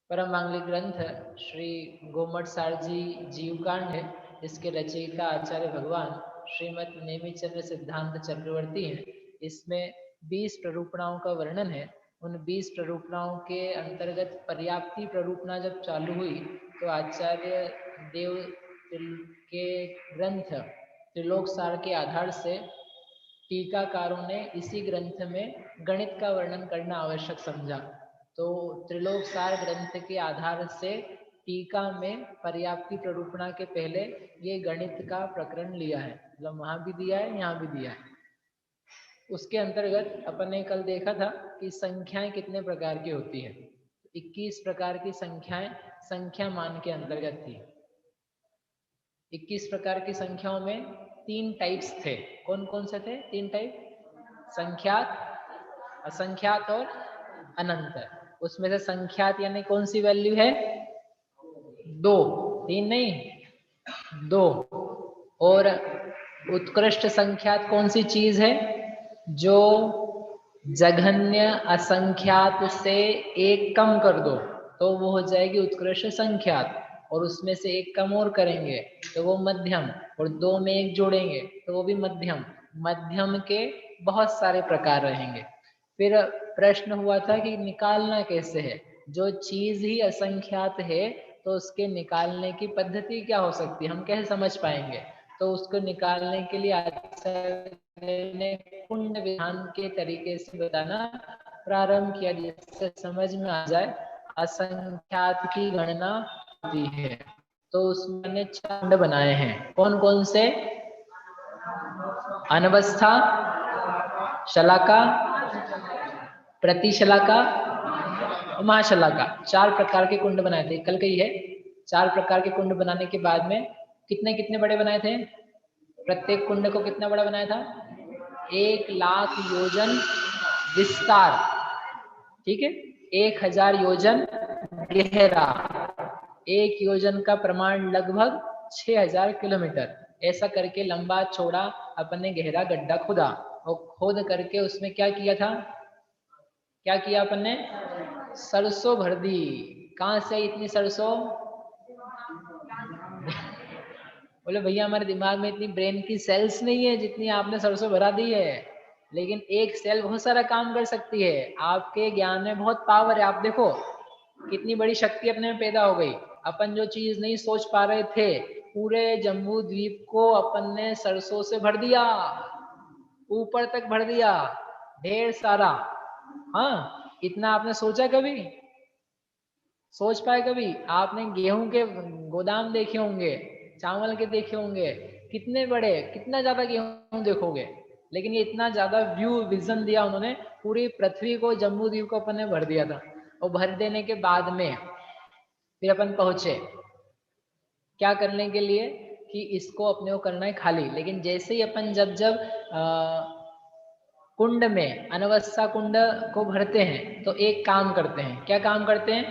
परम मांगलिक ग्रंथ श्री गोमट सार जी जीवकांड है। इसके रचयिता आचार्य भगवान श्रीमद नेमिचंद्र सिद्धांत चक्रवर्ती हैं। इसमें 20 प्ररूपणाओं का वर्णन है। उन 20 प्ररूपणाओं के अंतर्गत पर्याप्ति प्ररूपणा जब चालू हुई तो आचार्य देव के ग्रंथ त्रिलोक सार के आधार से टीकाकारों ने इसी ग्रंथ में गणित का वर्णन करना आवश्यक समझा। तो त्रिलोक सार ग्रंथ के आधार से टीका में पर्याप्ति प्ररूपणा के पहले ये गणित का प्रकरण लिया है, मतलब वहां भी दिया है, यहाँ भी दिया है। उसके अंतर्गत अपन ने कल देखा था कि संख्याएं कितने प्रकार की होती है। 21 प्रकार की संख्याएं संख्या मान के अंतर्गत थी। 21 प्रकार की संख्याओं में 3 टाइप्स थे। कौन कौन से थे 3 टाइप? संख्यात, असंख्यात और अनंत। उसमें से संख्यात यानी कौन सी वैल्यू है? 2, 3 नहीं, 2। और उत्कृष्ट संख्यात कौन सी चीज है? जो जघन्य असंख्यात से एक कम कर दो तो वो हो जाएगी उत्कृष्ट संख्यात, और उसमें से एक कम और करेंगे तो वो मध्यम, और 2 में एक जोड़ेंगे तो वो भी मध्यम। मध्यम के बहुत सारे प्रकार रहेंगे। फिर प्रश्न हुआ था कि निकालना कैसे है? जो चीज ही असंख्यात है तो उसके निकालने की पद्धति क्या हो सकती है, हम कैसे समझ पाएंगे? तो उसको निकालने के लिए आचार्य ने कुंड विधान के तरीके से बताना प्रारंभ किया, जिससे समझ में आ जाए असंख्यात की गणना होती है। तो उसमें 4 कुंड बनाए हैं। कौन कौन से? अनवस्था, शलाका, प्रतिशलाका और महाशलाका, 4 प्रकार के कुंड बनाए थे। कल कही है 4 प्रकार के कुंड बनाने के बाद में कितने कितने बड़े बनाए थे? प्रत्येक कुंड को कितना बड़ा बनाया था? 1,00,000 योजन विस्तार, ठीक है, 1000 योजन गहरा, 1 योजन का प्रमाण लगभग 6000 किलोमीटर। ऐसा करके लंबा चौड़ा अपन ने गहरा गड्ढा खोदा, और खोद करके उसमें क्या किया था? क्या किया अपन ने? सरसों भर दी। कहां से इतनी सरसों? बोले भैया हमारे दिमाग में इतनी ब्रेन की सेल्स नहीं है जितनी आपने सरसों भरा दी है। लेकिन एक सेल बहुत सारा काम कर सकती है। आपके ज्ञान में बहुत पावर है। आप देखो कितनी बड़ी शक्ति अपने में पैदा हो गई। अपन जो चीज नहीं सोच पा रहे थे, पूरे जम्बू द्वीप को अपन ने सरसों से भर दिया, ऊपर तक भर दिया, ढेर सारा। हाँ, इतना आपने सोचा कभी? सोच पाए कभी? आपने गेहूं के गोदाम देखे होंगे, चावल के देखे होंगे, कितने बड़े, कितना ज्यादा गेहूं देखोगे। लेकिन ये इतना ज्यादा व्यू विजन दिया उन्होंने, पूरी पृथ्वी को, जम्बू द्वीप को अपन ने भर दिया था। और भर देने के बाद में फिर अपन पहुंचे क्या करने के लिए कि इसको अपने को करना है खाली। लेकिन जैसे ही अपन जब जब कुंड में अनवस्था कुंड को भरते हैं तो एक काम करते हैं। क्या काम करते हैं?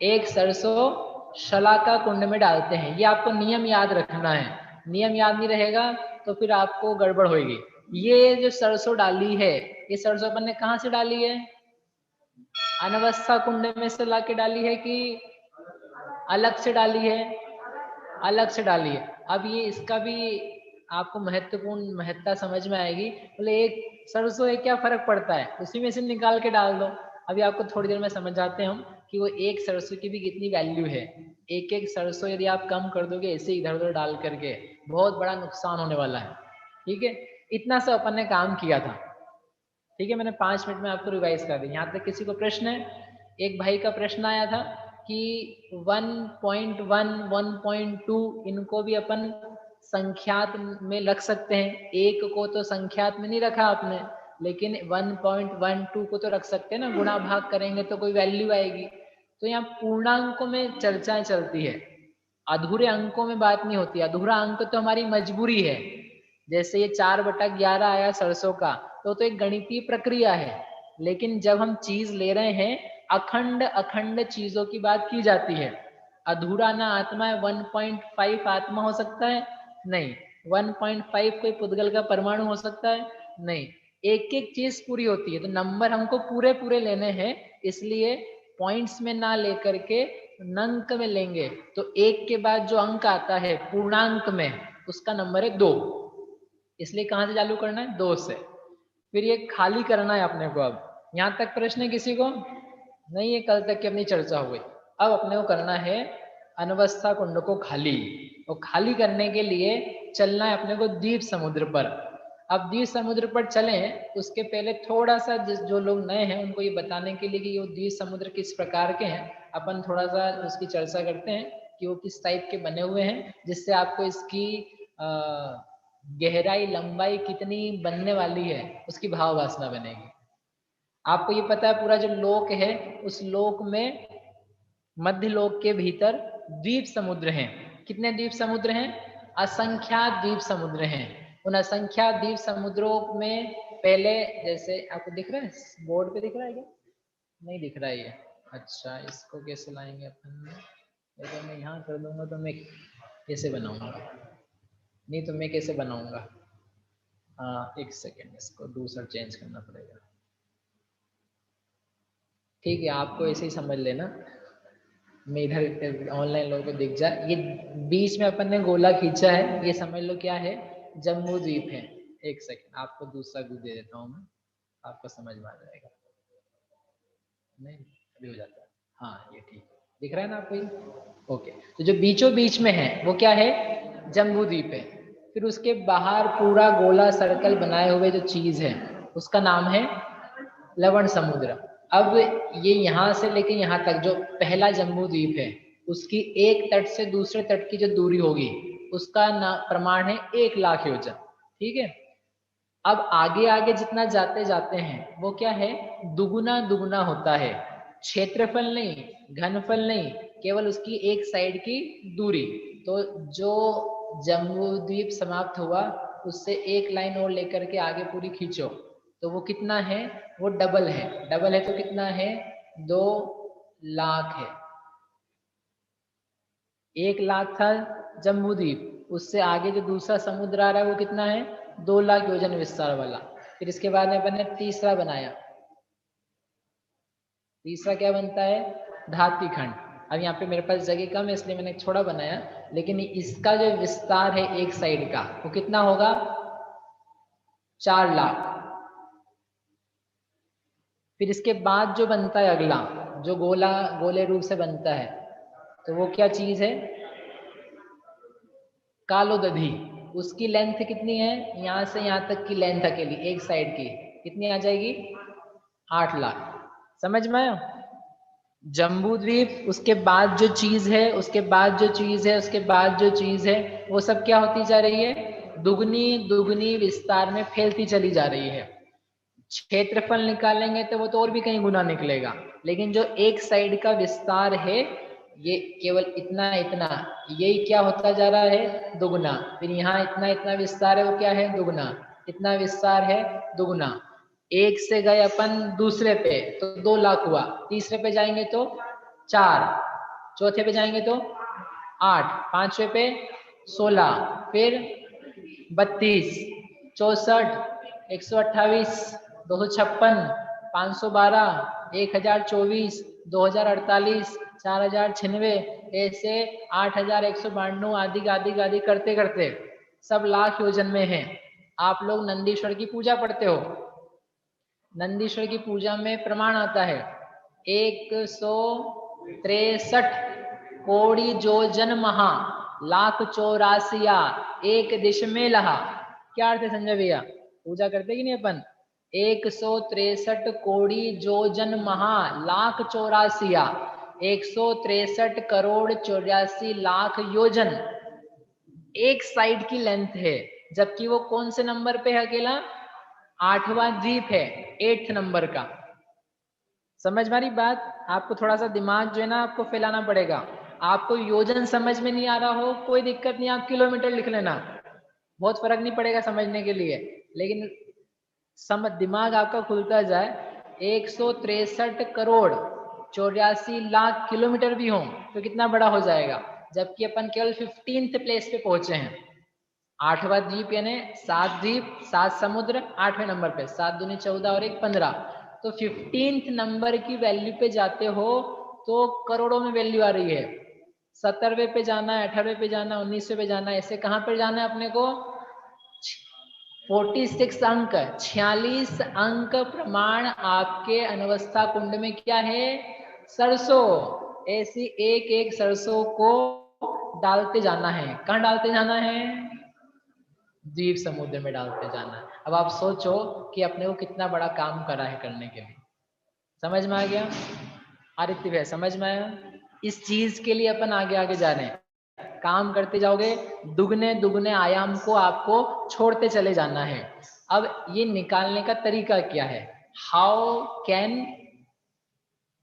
एक सरसों शलाका कुंड में डालते हैं। ये आपको नियम याद रखना है। नियम याद नहीं रहेगा तो फिर आपको गड़बड़ होगी। ये जो सरसों डाली है, ये सरसों अपन ने कहाँ से डाली है? अनवस्था कुंड में से लाके डाली है कि अलग से डाली है? अलग से डाली है। अब ये इसका भी आपको महत्वपूर्ण महत्ता समझ में आएगी। बोले एक सरसों है, क्या फर्क पड़ता है, उसी में से निकाल के डाल दो। अभी आपको थोड़ी देर में समझ आते हैं हम कि वो एक सरसों की भी कितनी वैल्यू है। एक एक सरसों यदि आप कम कर दोगे ऐसे इधर उधर डाल करके, बहुत बड़ा नुकसान होने वाला है। ठीक है, इतना सा अपन ने काम किया था। ठीक है, मैंने 5 मिनट में आपको रिवाइज कर दी। यहाँ तक किसी को प्रश्न है? एक भाई का प्रश्न आया था कि 1.1 1.2 इनको भी अपन संख्यात में रख सकते हैं। एक को तो संख्यात में नहीं रखा आपने, लेकिन 1.12 को तो रख सकते हैं ना। गुणा भाग करेंगे तो कोई वैल्यू आएगी। तो यहाँ पूर्णांकों में चर्चाएं चलती है, अधूरे अंकों में बात नहीं होती। अधूरा अंक तो हमारी मजबूरी है। जैसे ये 4/11 आया सरसों का, तो एक गणितीय प्रक्रिया है। लेकिन जब हम चीज ले रहे हैं, अखंड अखंड चीजों की बात की जाती है। अधूरा ना आत्मा है। 1.5 आत्मा हो सकता है? नहीं। 1.5 कोई पुद्गल का परमाणु हो सकता है? नहीं। एक एक चीज पूरी होती है। तो नंबर हमको पूरे पूरे लेने हैं, इसलिए पॉइंट्स में ना लेकर के अंक में लेंगे तो एक के बाद जो अंक आता है पूर्णांक में उसका नंबर है 2, इसलिए कहाँ से चालू करना है 2 से। फिर ये खाली करना है अपने को। अब यहाँ तक प्रश्न है किसी को? नहीं है, कल तक की अपनी चर्चा हो गई। अब अपने को करना है अनवस्था कुंड को खाली, और खाली करने के लिए चलना है अपने को द्वीप समुद्र पर। अब द्वीप समुद्र पर चलें उसके पहले थोड़ा सा जो लोग नए हैं उनको ये बताने के लिए कि वो द्वीप समुद्र किस प्रकार के हैं, अपन थोड़ा सा उसकी चर्चा करते हैं कि वो किस टाइप के बने हुए हैं, जिससे आपको इसकी गहराई लंबाई कितनी बनने वाली है उसकी भाव वासना बनेगी। आपको ये पता है पूरा जो लोक है उस लोक में मध्य लोक के भीतर द्वीप समुद्र हैं। कितने द्वीप समुद्र हैं? असंख्यात द्वीप समुद्र हैं। उन असंख्यात द्वीप समुद्रों में पहले, जैसे आपको दिख रहा है बोर्ड पे, दिख रहा है क्या? नहीं दिख रहा है ये। अच्छा, इसको कैसे लाएंगे अपन? अगर मैं यहाँ कर दूंगा तो मैं कैसे बनाऊंगा? नहीं तो मैं कैसे बनाऊंगा? एक सेकेंड, इसको दूसरा चेंज करना पड़ेगा। ठीक है, आपको ऐसे ही समझ लेना, मैं इधर ऑनलाइन लोगों को दिख जाए। ये बीच में अपन ने गोला खींचा है, ये समझ लो क्या है, जम्बू द्वीप है। एक सेकेंड, आपको दूसरा व्यू दे देता हूँ मैं, आपको समझ में आ जाएगा। नहीं अभी हो जाता है, हाँ ये ठीक दिख रहा है ना आपको ये? ओके, तो जो बीचों बीच में है वो क्या है? जम्बू द्वीप है। फिर उसके बाहर पूरा गोला सर्कल बनाए हुए जो चीज है उसका नाम है लवण समुद्र। अब ये यहाँ से लेके यहाँ तक जो पहला जम्बू द्वीप है उसकी एक तट से दूसरे तट की जो दूरी होगी उसका प्रमाण है 1,00,000 योजन। ठीक है, अब आगे आगे जितना जाते जाते हैं वो क्या है, दुगुना दुगुना होता है। क्षेत्रफल नहीं, घनफल नहीं, केवल उसकी एक साइड की दूरी। तो जो जम्बू द्वीप समाप्त हुआ उससे एक लाइन और लेकर के आगे पूरी खींचो तो वो कितना है, वो डबल है। डबल है तो कितना है, 2,00,000 है। 1,00,000 था जम्बू द्वीप, उससे आगे जो दूसरा समुद्र आ रहा है वो कितना है, 2,00,000 योजन विस्तार वाला। फिर इसके बाद में मैंने तीसरा बनाया। तीसरा क्या बनता है, धाती खंड। अब यहाँ पे मेरे पास जगह कम है इसलिए मैंने थोड़ा बनाया, लेकिन इसका जो विस्तार है एक साइड का वो कितना होगा, 4,00,000। फिर इसके बाद जो बनता है अगला, जो गोले रूप से बनता है, तो वो क्या चीज है, कालोदधी। उसकी लेंथ कितनी है, यहाँ से यहाँ तक की लेंथ अकेली एक साइड की कितनी आ जाएगी, 8,00,000। समझ में आया? जम्बू द्वीप, उसके बाद जो चीज है, उसके बाद जो चीज है, उसके बाद जो चीज है, वो सब क्या होती जा रही है, दुगनी दुगनी विस्तार में फैलती चली जा रही है। क्षेत्रफल निकालेंगे तो वो तो और भी कहीं गुना निकलेगा, लेकिन जो एक साइड का विस्तार है ये केवल इतना इतना, यही क्या होता जा रहा है, दुगुना। फिर यहाँ इतना इतना विस्तार है वो क्या है, दुगुना। इतना विस्तार है, दुगुना। एक से गए अपन दूसरे पे तो 2,00,000 हुआ, तीसरे पे जाएंगे तो 4, चौथे पे जाएंगे तो 8, पांचवे पे 16, फिर 32, 64, 128, 256, 512, 1,024, 2,048, 4,096, ऐसे 8,192 आदि आदि आदि करते करते सब लाख योजन में है। आप लोग नंदीश्वर की पूजा पढ़ते हो, नंदीश्वर की पूजा में प्रमाण आता है 163 कोड़ी जो जन महा, 1,84,000 एक दिश में लहा। क्या अर्थ है संजय भैया, पूजा करते कि नहीं अपन, 163 कोड़ी जो जन महा, 1,84,000 163 करोड़ 84 लाख योजन एक साइड की लेंथ है। जबकि वो कौन से नंबर पे है, अकेला 8वां द्वीप है, 8th नंबर का। समझ मारी बात? आपको थोड़ा सा दिमाग जो है ना आपको फैलाना पड़ेगा। आपको योजन समझ में नहीं आ रहा हो कोई दिक्कत नहीं, आप किलोमीटर लिख लेना, बहुत फर्क नहीं पड़ेगा समझने के लिए, लेकिन दिमाग आपका खुलता जाए। 163 करोड़ 84 लाख किलोमीटर भी हो तो कितना बड़ा हो जाएगा, जबकि अपन केवल 15th प्लेस पे पहुंचे हैं। 8वां द्वीप यानी 7 द्वीप 7 समुद्र, 8वें नंबर पे, 7 दूनी 14 और 1 15, तो 15th नंबर की वैल्यू पे जाते हो तो करोड़ों में वैल्यू आ रही है। 17वें पे जाना है, 18वें पे जाना, 19वें पे जाना है, ऐसे कहाँ पर जाना है अपने को? 46 अंक, 46 अंक प्रमाण आपके अनवस्था कुंड में क्या है? सरसों। ऐसी एक एक सरसों को डालते जाना है। कहाँ डालते जाना है? द्वीप समुद्र में डालते जाना है। अब आप सोचो कि अपने को कितना बड़ा काम करा है करने के लिए। समझ में आ गया? आदित्य भैया समझ में आया? इस चीज के लिए अपन आगे आगे जा रहे हैं। काम करते जाओगे, दुगने दुगने आयाम को आपको छोड़ते चले जाना है। अब ये निकालने का तरीका क्या है? How can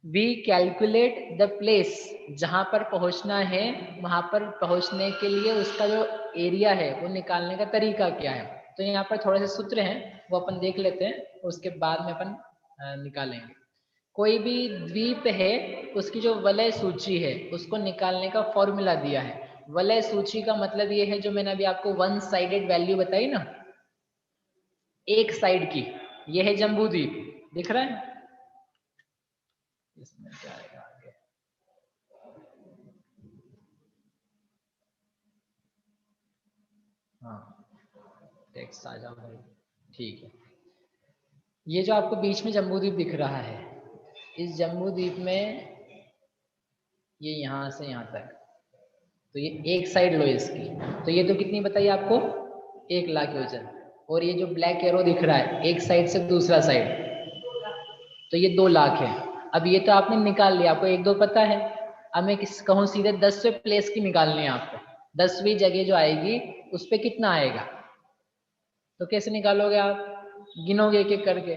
we calculate the place? जहां पर पहुंचना है वहां पर पहुंचने के लिए उसका जो एरिया है वो निकालने का तरीका क्या है? तो यहाँ पर थोड़े से सूत्र हैं, वो अपन देख लेते हैं, उसके बाद में अपन निकालेंगे। कोई भी द्वीप है उसकी जो वलय सूची है उसको निकालने का फॉर्मूला दिया है। वलय सूची का मतलब ये है जो मैंने अभी आपको वन साइडेड वैल्यू बताई ना, एक साइड की। ये है जम्बू द्वीप, दिख रहा है? इसमें क्या आएगा आगे? हाँ, टेक्स्ट आ जाओ भाई। ठीक है, ये जो आपको बीच में जम्बू द्वीप दिख रहा है, इस जम्बू द्वीप में ये यहाँ से यहाँ तक, तो ये एक साइड लो इसकी, तो ये तो कितनी बताइए आपको? 1,00,000 योजन। और ये जो ब्लैक एरो दिख रहा है एक साइड से दूसरा साइड, तो ये 2,00,000 है। अब ये तो आपने निकाल लिया, आपको एक दो पता है। अब मैं किस कहूँ सीधे 10वें प्लेस की निकालनी है आपको। 10वीं जगह जो आएगी उस पर कितना आएगा, तो कैसे निकालोगे आप? गिनोगे एक एक करके।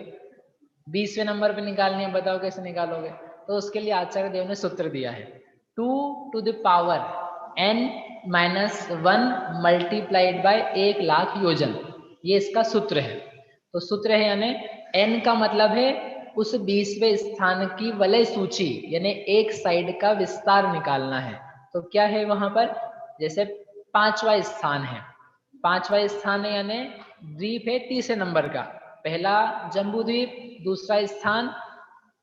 20वें नंबर पे निकालनी है, बताओ कैसे निकालोगे? तो उसके लिए आचार्य देव ने सूत्र दिया है, 2 to the power n-1 multiplied by 1,00,000 योजन। ये इसका सूत्र है। तो सूत्र है यानी n का मतलब है उस 20वें स्थान की वलय सूची, यानी एक साइड का विस्तार निकालना है। तो क्या है वहां पर? जैसे 5वां स्थान है, 5वां स्थान है यानी द्वीप है 30 नंबर का। पहला जम्बू द्वीप, दूसरा स्थान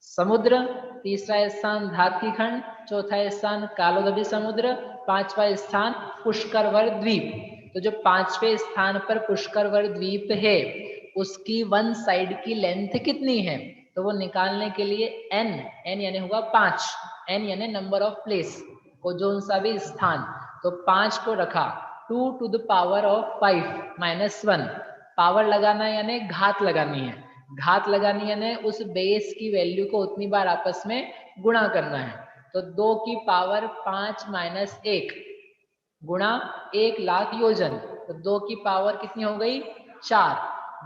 समुद्र, तीसरा स्थान धात्की खंड, चौथा स्थान कालोदधी समुद्र, 5वां स्थान पुष्करवर द्वीप। तो जो 5वें स्थान पर पुष्करवर द्वीप है उसकी वन साइड की लेंथ कितनी है? तो वो निकालने के लिए n यानी होगा 5, n यानी नंबर ऑफ प्लेस को, जो सा भी स्थान, तो 5 को रखा, 2 to the power of 5 - 1। Power लगाना यानी घात लगानी है, घात लगानी यानी उस बेस की वैल्यू को उतनी बार आपस में गुणा करना है। तो 2 की पावर 5 - 1 गुणा 1,00,000 योजन, तो 2 की पावर कितनी हो गई? 4।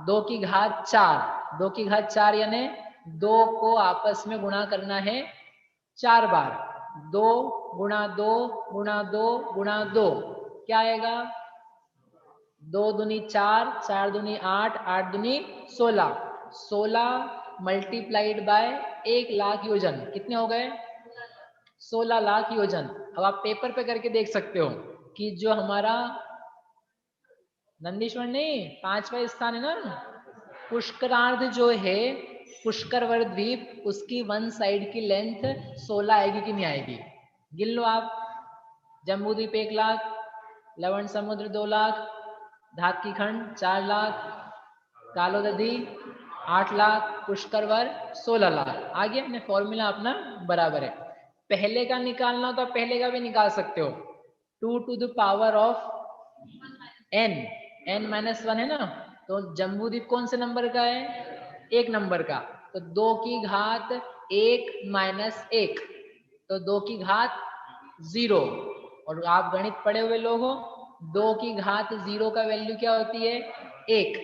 2 की घात 4, 2 की घात 4 यानी 2 को आपस में गुणा करना है 4 बार। 2 गुणा 2 गुणा 2 गुणा 2 क्या आएगा? 2 दूनी 4, 4 दूनी 8, 8 दूनी 16, 16 मल्टीप्लाइड बाय 1,00,000 योजन, कितने हो गए? 16,00,000 योजन। अब आप पेपर पे करके देख सकते हो कि जो हमारा नंदीश्वर नहीं 5वां स्थान है ना, पुष्करार्ध जो है, पुष्करवर द्वीप, उसकी वन साइड की लेंथ 16 आएगी कि नहीं आएगी? गिन लो आप। जम्बू द्वीप 1,00,000, लवण समुद्र 2,00,000, धात्की खंड 4,00,000, कालोदधी 8,00,000, पुष्करवर 16,00,000। आ गया ना फॉर्मूला अपना बराबर है। पहले का निकालना हो तो पहले का भी निकाल सकते हो, 2 to the power of n-1 है ना, तो जम्बू द्वीप कौन से नंबर का है? 1 नंबर का, तो 2 की घात 1 - 1, तो 2 की घात 0। और आप गणित पढ़े हुए लोग हो, 2 की घात 0 का वैल्यू क्या होती है? 1।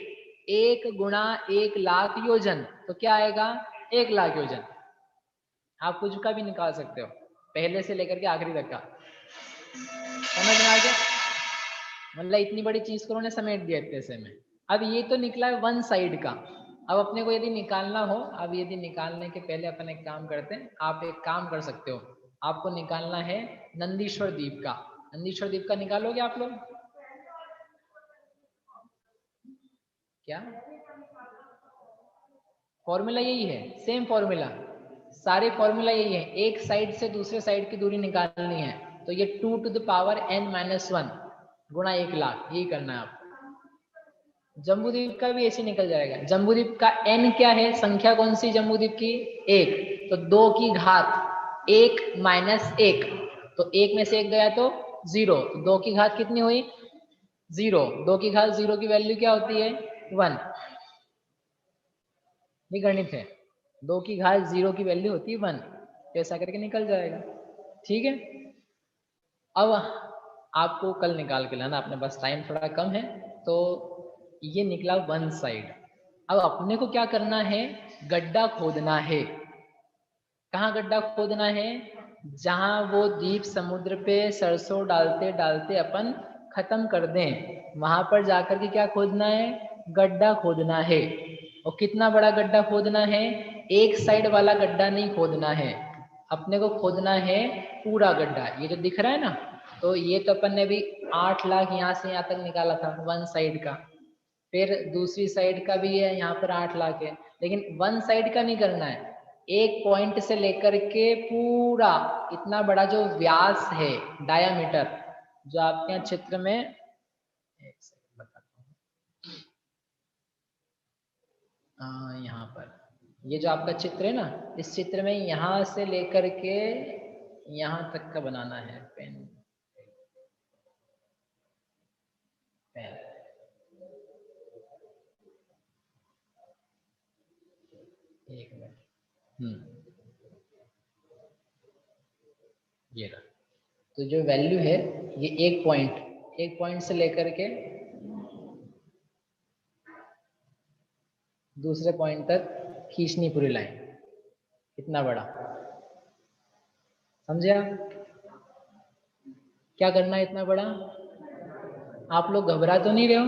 1 गुणा 1,00,000 योजन, तो क्या आएगा? 1,00,000 योजन। आप कुछ का भी निकाल सकते हो, पहले से लेकर के आखिरी तक का। समझ में आ गया? मतलब इतनी बड़ी चीज को उन्होंने समेट दिया इतने से में। अब ये तो निकला है वन साइड का। अब अपने को यदि निकालना हो, अब यदि निकालने के पहले अपन एक काम करते हैं, आप एक काम कर सकते हो, आपको निकालना है नंदीश्वर द्वीप का। नंदीश्वर द्वीप का निकालोगे आप लोग? क्या फॉर्मूला यही है, सेम फॉर्मूला, सारे फॉर्मूला यही है। एक साइड से दूसरे साइड की दूरी निकालनी है, तो ये 2 to the power n-1 गुणा 1,00,000, यही करना है आपको। जम्बूद्वीप का भी ऐसे निकल जाएगा। जम्बूद्वीप का n क्या है, संख्या कौन सी जम्बूद्वीप की, 1, तो 2 की घात 1 माइनस 1, तो 1 में से 1 गया तो 0, तो 2 की घात कितनी हुई, 0, 2 की घात 0 की वैल्यू क्या होती है, 1, ये गणित है। 2 की घात 0 की वैल्यू होती है 1, ऐसा करके निकल जाएगा। ठीक है, अब आपको कल निकाल के लाना, अपने पास टाइम थोड़ा कम है, तो ये निकला 1 साइड। अब अपने को क्या करना है, गड्ढा खोदना है। कहाँ गड्ढा खोदना है, जहां वो द्वीप समुद्र पे सरसों डालते डालते अपन खत्म कर दें, वहां पर जाकर के क्या खोदना है, गड्ढा खोदना है। और कितना बड़ा गड्ढा खोदना है, एक साइड वाला गड्ढा नहीं खोदना है, अपने को खोदना है पूरा गड्ढा। ये जो दिख रहा है ना, तो ये तो अपन ने भी 8 लाख यहाँ से यहाँ तक निकाला था 1 साइड का, फिर दूसरी साइड का भी है, यहाँ पर 8 लाख है, लेकिन 1 साइड का नहीं करना है, एक पॉइंट से लेकर के पूरा इतना बड़ा जो व्यास है, डायामीटर, जो आपके यहाँ चित्र में, एक सेकंड बताता हूँ, यहाँ पर ये जो आपका चित्र है ना, इस चित्र में यहाँ से लेकर के यहाँ तक का बनाना है। पेन पेन एक मिनट, ये रहा। तो जो वैल्यू है ये एक पॉइंट से लेकर के दूसरे पॉइंट तक खींचनी पूरी लाइन, कितना बड़ा, समझे आप? क्या करना है इतना बड़ा? आप लोग घबरा तो नहीं रहे हो,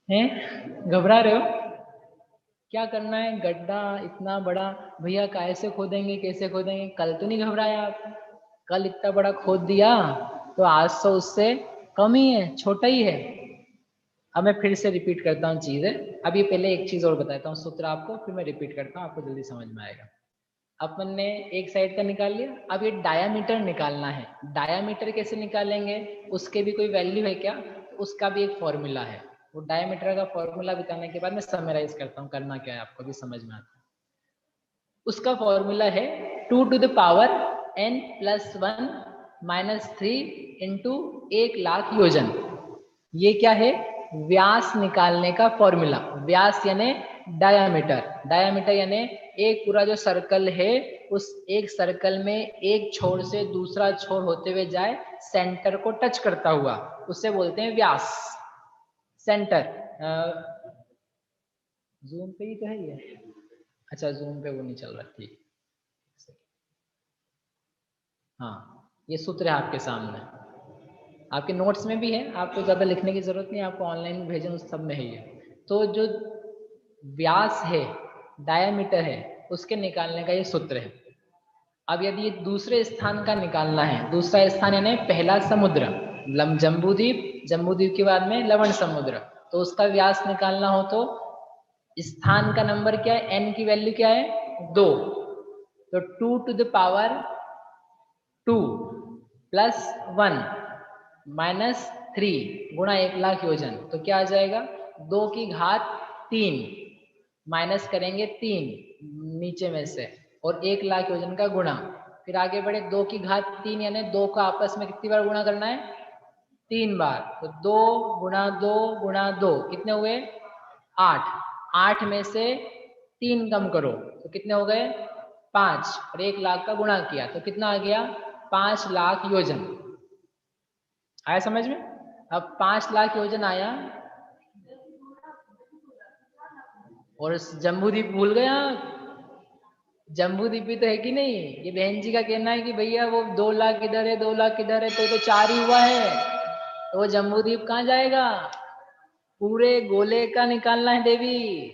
हैं घबरा रहे हो? क्या करना है, गड्ढा इतना बड़ा, भैया कैसे खोदेंगे कैसे खोदेंगे, कल तो नहीं घबराया आप? कल इतना बड़ा खोद दिया, तो आज तो उससे कम ही है, छोटा ही है। अब मैं फिर से रिपीट करता हूँ चीजें। अब ये पहले एक चीज और बताता हूँ सूत्र आपको, फिर मैं रिपीट करता हूँ, आपको जल्दी समझ में आएगा। अपन ने एक साइड का निकाल लिया, अब ये डायामीटर निकालना है। डायामीटर कैसे निकालेंगे, उसके भी कोई वैल्यू है क्या? उसका भी एक फॉर्मूला है। वो डायामीटर का फॉर्मूला बताने के बाद मैं समराइज करता हूँ करना क्या है, आपको भी समझ में आता है। उसका फॉर्मूला है 2 to the power n+1 - 3 into 1,00,000 योजन। ये क्या है, व्यास निकालने का फॉर्मूला। व्यास यानी डायामीटर, डायामीटर यानी एक पूरा जो सर्कल है, उस एक सर्कल में एक छोर से दूसरा छोर होते हुए जाए, सेंटर को टच करता हुआ, उसे बोलते हैं व्यास। सेंटर जूम पे ही तो है ये, अच्छा जूम पे वो नहीं चल रहा, ठीक। हाँ, ये सूत्र है आपके सामने, आपके नोट्स में भी है, आपको ज़्यादा लिखने की जरूरत नहीं, आपको ऑनलाइन भेजें उस सब में है ये। तो जो व्यास है, डायामीटर है, उसके निकालने का ये सूत्र है। अब यदि ये दूसरे स्थान का निकालना है, दूसरा स्थान यानी पहला समुद्र, जम्बूद्वीप, जम्बूद्वीप के बाद में लवण समुद्र, तो उसका व्यास निकालना हो तो स्थान का नंबर क्या है, n की वैल्यू क्या है, 2, तो 2 to the power 2 + 1 - 3 गुणा 1,00,000 योजन, तो क्या आ जाएगा, 2 की घात 3 माइनस करेंगे 3 नीचे में से, और 1,00,000 योजन का गुणा। फिर आगे बढ़े, 2 की घात 3 यानी 2 का आपस में कितनी बार गुणा करना है, 3 बार, तो 2 गुणा 2 गुणा 2 कितने हुए, 8, 8 में से 3 कम करो तो कितने हो गए, 5, और 1,00,000 का गुणा किया तो कितना आ गया, 5,00,000 योजन। आया समझ में? अब 5,00,000 योजन आया, और जम्बूद्वीप भूल गया, जम्बूद्वीप भी तो है कि नहीं? ये बहन जी का कहना है कि भैया वो 2,00,000 किधर है, 2,00,000 किधर है, तो 4 ही हुआ है, तो वो जम्बूद्वीप कहाँ जाएगा? पूरे गोले का निकालना है देवी,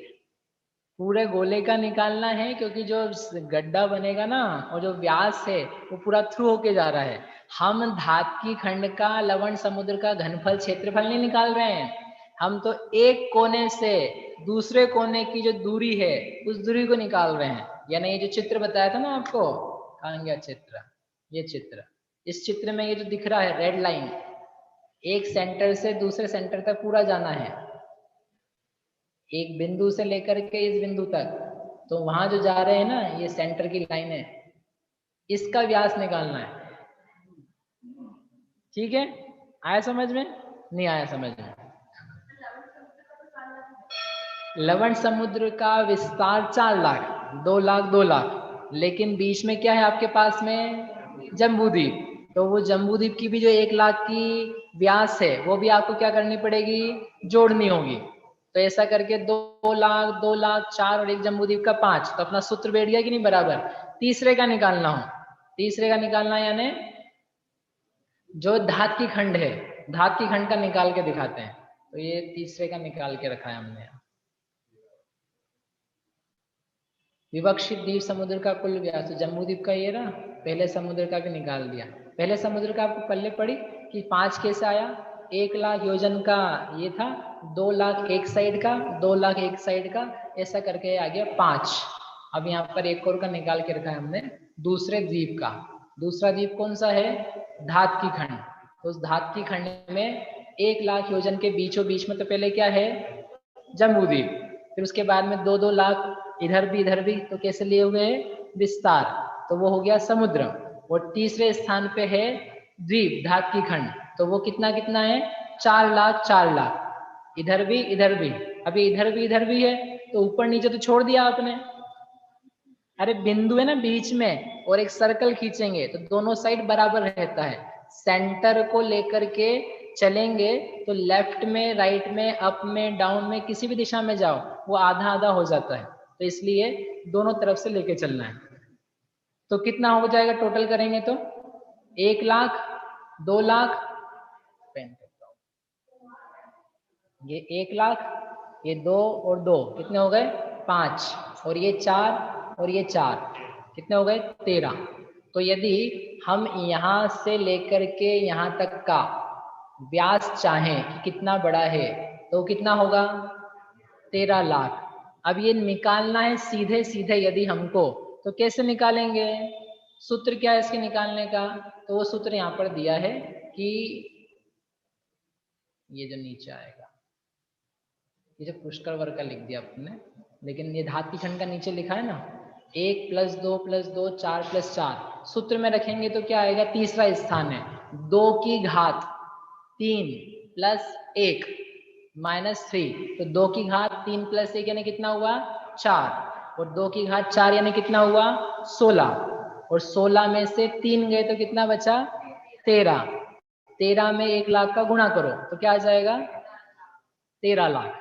पूरे गोले का निकालना है, क्योंकि जो गड्ढा बनेगा ना, और जो व्यास है वो पूरा थ्रू होके जा रहा है। हम धातकी खंड का, लवण समुद्र का घनफल क्षेत्रफल नहीं निकाल रहे हैं, हम तो एक कोने से दूसरे कोने की जो दूरी है उस दूरी को निकाल रहे हैं। यानी ये जो चित्र बताया था ना आपको, कहाँ गया चित्र, ये चित्र, इस चित्र में ये जो दिख रहा है रेड लाइन, एक सेंटर से दूसरे सेंटर तक पूरा जाना है, एक बिंदु से लेकर के इस बिंदु तक, तो वहां जो जा रहे हैं ना, ये सेंटर की लाइन है, इसका व्यास निकालना है। ठीक है, आया समझ में? नहीं आया समझ में? लवण समुद्र का विस्तार 4 लाख, 2 लाख 2 लाख, लेकिन बीच में क्या है आपके पास में? जम्बूद्वीप। तो वो जम्बूद्वीप की भी जो 1 लाख की व्यास है वो भी आपको क्या करनी पड़ेगी? जोड़नी होगी। तो ऐसा करके 2 लाख 2 लाख 4 और एक जम्बूद्वीप का 5, तो अपना सूत्र बैठ गया कि नहीं बराबर? तीसरे का निकालना हो, तीसरे का निकालना यानी जो धात की खंड है, धात की खंड का निकाल के दिखाते हैं। तो ये तीसरे का निकाल के रखा है हमने। विवक्षित द्वीप समुद्र का कुल व्यास, तो जम्बूद्वीप का ये रहा, पहले समुद्र का भी निकाल दिया। पहले समुद्र का आपको पल्ले पड़ी कि 5 कैसे आया? 1 लाख योजन का ये था, 2 लाख एक साइड का, 2 लाख एक साइड का, ऐसा करके आ गया 5। अब यहाँ पर एक और का निकाल के रखा है हमने, दूसरे द्वीप का। दूसरा द्वीप कौन सा है? धात की खंड। तो उस धात की खंड में 1 लाख योजन के बीचों बीच में तो पहले क्या है? जम्बूद्वीप। फिर उसके बाद में 2-2 लाख इधर भी, तो कैसे लिए हुए हैं? विस्तार। तो वो हो गया समुद्र। और तीसरे स्थान पे है द्वीप, धात की खंड। तो वो कितना कितना है? 4 लाख 4 लाख, इधर भी। अभी इधर भी है, तो ऊपर नीचे तो छोड़ दिया आपने। अरे बिंदु है ना बीच में, और एक सर्कल खींचेंगे तो दोनों साइड बराबर रहता है। सेंटर को लेकर के चलेंगे तो लेफ्ट में, राइट में, अप में, डाउन में, किसी भी दिशा में जाओ वो आधा आधा हो जाता है। तो इसलिए दोनों तरफ से लेके चलना है। तो कितना हो जाएगा टोटल करेंगे तो? 1 लाख 2 लाख, ये 1 लाख, ये 2 और 2 कितने हो गए? 5, और ये 4 और ये 4 कितने हो गए? 13। तो यदि हम यहाँ से लेकर के यहाँ तक का व्यास चाहें कि कितना बड़ा है, तो कितना होगा? 13 लाख। अब ये निकालना है सीधे सीधे यदि हमको, तो कैसे निकालेंगे? सूत्र क्या है इसके निकालने का? तो वो सूत्र यहाँ पर दिया है कि ये जो नीचे आएगा, ये जो पुष्कर वर्ग का लिख दिया आपने, लेकिन ये धात की खंड का नीचे लिखा है ना, 1 + 2 + 2 4 + 4, सूत्र में रखेंगे तो क्या आएगा? तीसरा स्थान है, 2 की घात 3 + 1 -3, तो 2 की घात 3 + 1 यानी कितना हुआ? 4, और 2 की घात 4 यानी कितना हुआ? 16, और 16 में से 3 गए तो कितना बचा? 13। 13 में 1 लाख का गुणा करो तो क्या आ जाएगा? 13 लाख।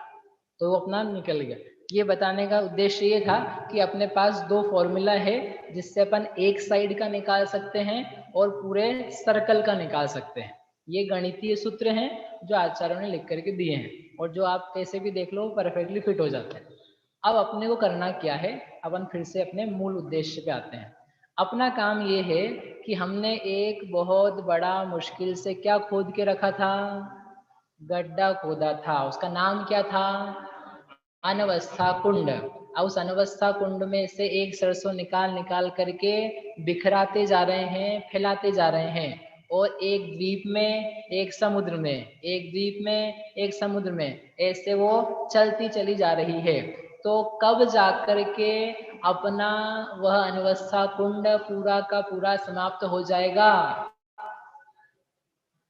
तो वो अपना निकल गया। ये बताने का उद्देश्य ये था कि अपने पास 2 फॉर्मूला है जिससे अपन एक साइड का निकाल सकते हैं और पूरे सर्कल का निकाल सकते हैं। ये गणितीय सूत्र हैं जो आचार्यों ने लिख करके दिए हैं, और जो आप कैसे भी देख लो परफेक्टली फिट हो जाते हैं। अब अपने को करना क्या है? अपन फिर से अपने मूल उद्देश्य पे आते हैं। अपना काम ये है कि हमने एक बहुत बड़ा मुश्किल से क्या खोद के रखा था? गड्ढा खोदा था। उसका नाम क्या था? अनवस्था कुंड। अब उस अनवस्था कुंड में से एक सरसों निकाल निकाल करके बिखराते जा रहे हैं, फैलाते जा रहे हैं, और एक द्वीप में, एक समुद्र में, एक द्वीप में, एक समुद्र में, ऐसे वो चलती चली जा रही है। तो कब जाकर के अपना वह अनवस्था कुंड पूरा का पूरा समाप्त हो जाएगा?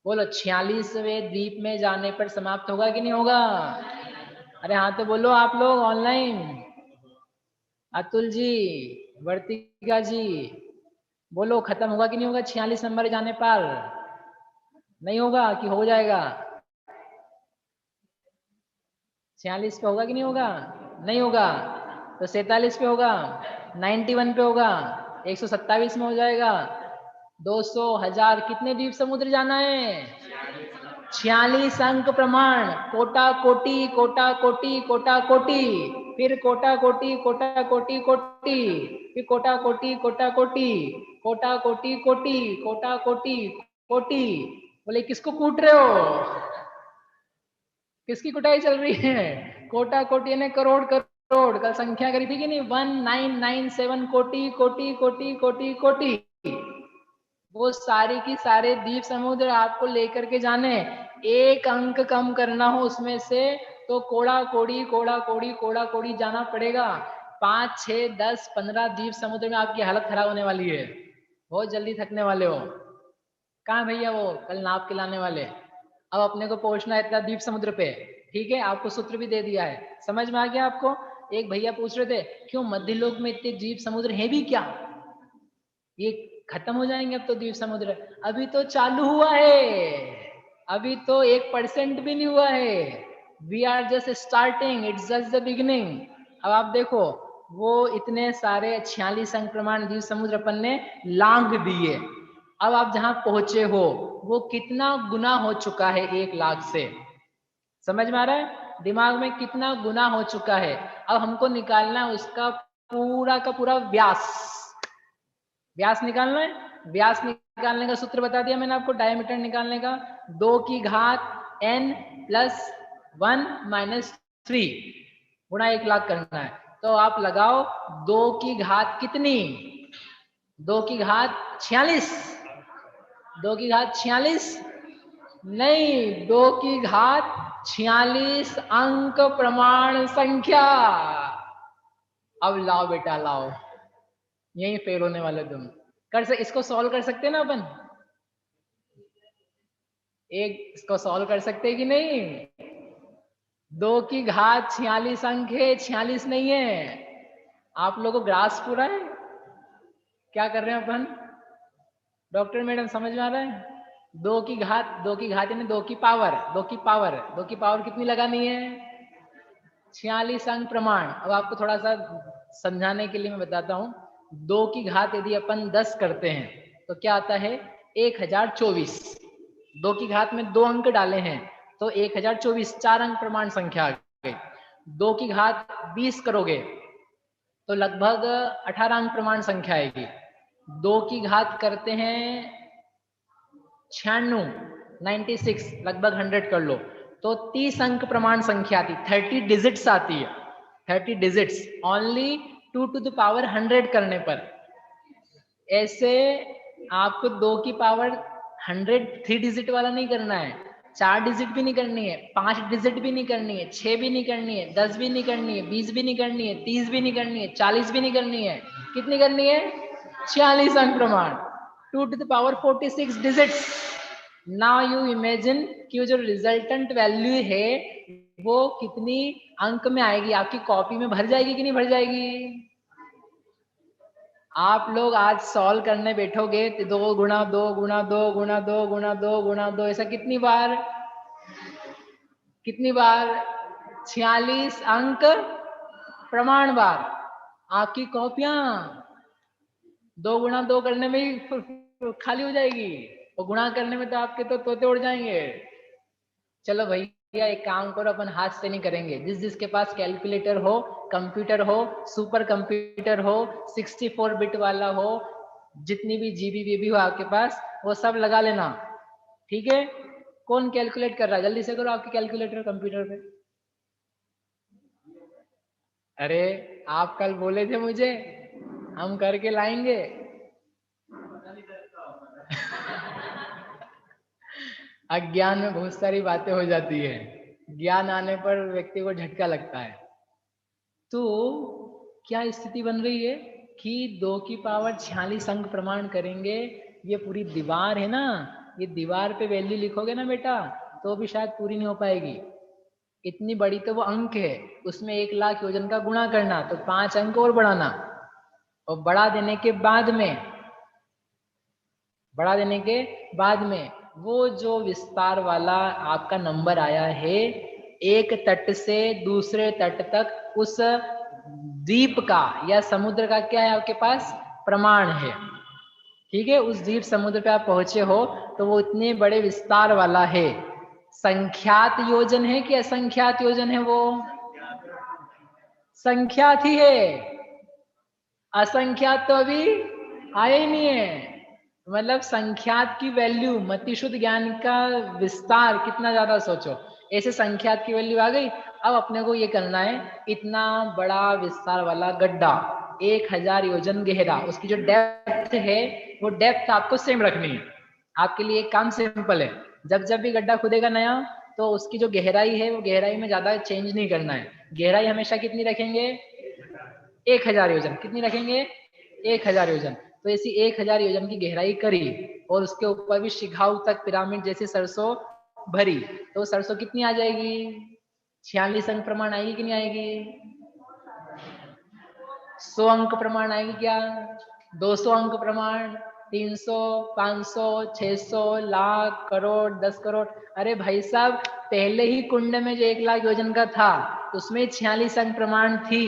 बोलो, 46वें द्वीप में जाने पर समाप्त होगा कि नहीं होगा? अरे हाँ तो बोलो आप लोग ऑनलाइन। अतुल जी, वर्तिका जी, बोलो खत्म होगा कि नहीं होगा 46 नंबर जाने पर? नहीं होगा कि हो जाएगा? 46 पे होगा कि नहीं होगा? नहीं होगा। तो 47 पे होगा, 91 पे होगा, 127 में हो जाएगा, 200, 1000, कितने द्वीप समुद्र जाना है? 46 अंक प्रमाण, कोटा कोटि, कोटा कोटि, कोटा कोटि, फिर कोटा कोटि, कोटा कोटि कोटि, फिर कोटा कोटि, कोटा कोटि, कोटा कोटि कोटि, कोटा कोटि कोटि। बोले किसको कूट रहे हो? किसकी कुटाई चल रही है? कोटा कोटि ने करोड़ करोड़, कल संख्या करी थी कि नहीं, 1997 कोटि कोटि कोटि कोटि कोटि। वो सारी की सारे द्वीप समुद्र आपको लेकर के जाने, एक अंक कम करना हो उसमें से तो कोड़ा कोड़ी कोड़ा कोड़ी कोड़ा कोड़ी जाना पड़ेगा। 5, 6, 10, 15 द्वीप समुद्र में आपकी हालत खराब होने वाली है, बहुत जल्दी थकने वाले हो। कहाँ भैया वो कल नाप के लाने वाले? अब अपने को पहुंचना है इतना द्वीप समुद्र पे, ठीक है, आपको सूत्र भी दे दिया है, समझ में आ गया आपको? एक भैया पूछ रहे थे क्यों मध्य लोक में इतने द्वीप समुद्र है भी क्या, ये खत्म हो जाएंगे अब तो द्वीप समुद्र? अभी तो चालू हुआ है, अभी तो 1% भी नहीं हुआ है। We are just starting, it's just the beginning. अब आप देखो वो इतने सारे 46 अंक प्रमाण द्वीप समुद्र अपन ने लांघ दिए, अब आप जहां पहुंचे हो वो कितना गुना हो चुका है 1 लाख से? समझ में आ रहा है? दिमाग में कितना गुना हो चुका है। अब हमको निकालना है उसका पूरा का पूरा व्यास, व्यास निकालना है। व्यास निकालने का सूत्र बता दिया मैंने आपको, डायमीटर निकालने का 2 की घात n प्लस 1 माइनस 3 गुणा 1 लाख करना है। तो आप लगाओ 2 की घात कितनी, 2 की घात 46, 2 की घात 46 नहीं, 2 की घात 46 अंक प्रमाण संख्या। अब लाओ बेटा लाओ, यही फेल होने वाले तुम। इसको सॉल्व कर सकते हैं ना अपन, एक इसको सॉल्व कर सकते हैं कि नहीं? 2 की घात 46 अंक है, 46 नहीं है। आप लोगों को ग्रास पूरा है, क्या कर रहे हैं अपन? डॉक्टर मैडम समझ में आ रहा है? 2 की घात यानी 2 की पावर, 2 की पावर कितनी लगानी है? 46 अंक प्रमाण। अब आपको थोड़ा सा समझाने के लिए मैं बताता हूँ, 2 की घात यदि अपन 10 करते हैं तो क्या आता है? 1024। 2 की घात में 2 अंक डाले हैं तो 1024, 4 अंक प्रमाण संख्या आ गई। 2 की घात 20 करोगे तो लगभग 18 अंक प्रमाण संख्या आएगी। 2 की घात करते हैं 96, लगभग 100 कर लो तो 30 अंक प्रमाण संख्या आती, 30 डिजिट्स आती है, 30 digits only 2 to the power 100 करने पर। ऐसे आपको 2 की पावर 100 3 डिजिट वाला नहीं करना है, 4 डिजिट भी नहीं करनी है, 5 डिजिट भी नहीं करनी है, 6 भी नहीं करनी है, 10 भी नहीं करनी है, 20 भी नहीं करनी है, 30 भी नहीं करनी है, 40 भी नहीं करनी है। कितनी करनी है? 46 अंक प्रमाण, 2 to the power 46 digits. Now you imagine कि जो रिजल्टेंट वैल्यू है वो कितनी अंक में आएगी, आपकी कॉपी में भर जाएगी कि नहीं भर जाएगी? आप लोग आज सॉल्व करने बैठोगे तो 2 गुणा 2 गुणा 2 गुणा 2 गुणा 2 गुणा 2 ऐसा कितनी बार, कितनी बार? 46 अंक प्रमाण बार। आपकी कॉपियां 2 गुणा 2 करने में ही खाली हो जाएगी और गुणा करने में तो आपके तो तोते उड़ जाएंगे। चलो भैया एक काम करो, अपन हाथ से नहीं करेंगे, जिसके पास कैलकुलेटर हो, कंप्यूटर हो, सुपर कंप्यूटर हो, 64 बिट वाला हो, जितनी भी जीबी बीबी हो आपके पास वो सब लगा लेना, ठीक है? कौन कैलकुलेट कर रहा है? जल्दी से करो आपके कैलकुलेटर कंप्यूटर पे। अरे आप कल बोले थे मुझे हम करके लाएंगे। अज्ञान में बहुत सारी बातें हो जाती है, ज्ञान आने पर व्यक्ति को झटका लगता है। तो क्या स्थिति बन रही है कि 2 की पावर 46 अंक प्रमाण करेंगे, ये पूरी दीवार है ना, ये दीवार पे वैल्यू लिखोगे ना बेटा तो भी शायद पूरी नहीं हो पाएगी। इतनी बड़ी तो वो अंक है, उसमें 1 लाख योजन का गुणा करना तो 5 अंक और बढ़ाना, और बढ़ा देने के बाद में वो जो विस्तार वाला आपका नंबर आया है, एक तट से दूसरे तट तक उस द्वीप का या समुद्र का क्या है आपके पास? प्रमाण है, ठीक है? उस द्वीप समुद्र पे आप पहुंचे हो तो वो इतने बड़े विस्तार वाला है। संख्यात योजन है कि असंख्यात योजन है? वो संख्यात ही है, असंख्यात तो अभी आया ही नहीं है। मतलब संख्यात की वैल्यू, मतिशुद्ध ज्ञान का विस्तार कितना ज्यादा सोचो। ऐसे संख्यात की वैल्यू आ गई। अब अपने को ये करना है, इतना बड़ा विस्तार वाला गड्ढा 1000 योजन गहरा, उसकी जो डेप्थ है वो डेप्थ आपको सेम रखनी है। आपके लिए एक काम सिंपल है, जब जब भी गड्ढा खुदेगा नया तो उसकी जो गहराई है वो गहराई में ज्यादा चेंज नहीं करना है। गहराई हमेशा कितनी रखेंगे? 1000 योजन। कितनी रखेंगे? 1000 योजन। तो ऐसी 1000 योजन की गहराई करी और उसके ऊपर भी शिखाऊ तक पिरामिड जैसी सरसों भरी, तो सरसों कितनी आ जाएगी? 46 अंक प्रमाण आएगी कि नहीं आएगी? 100 अंक प्रमाण आएगी क्या? 200 अंक प्रमाण, 300, 500, 600, लाख, करोड़, 10 करोड़। अरे भाई साहब, पहले ही कुंड में जो 1 लाख योजन का था उसमें 46 अंक प्रमाण थी,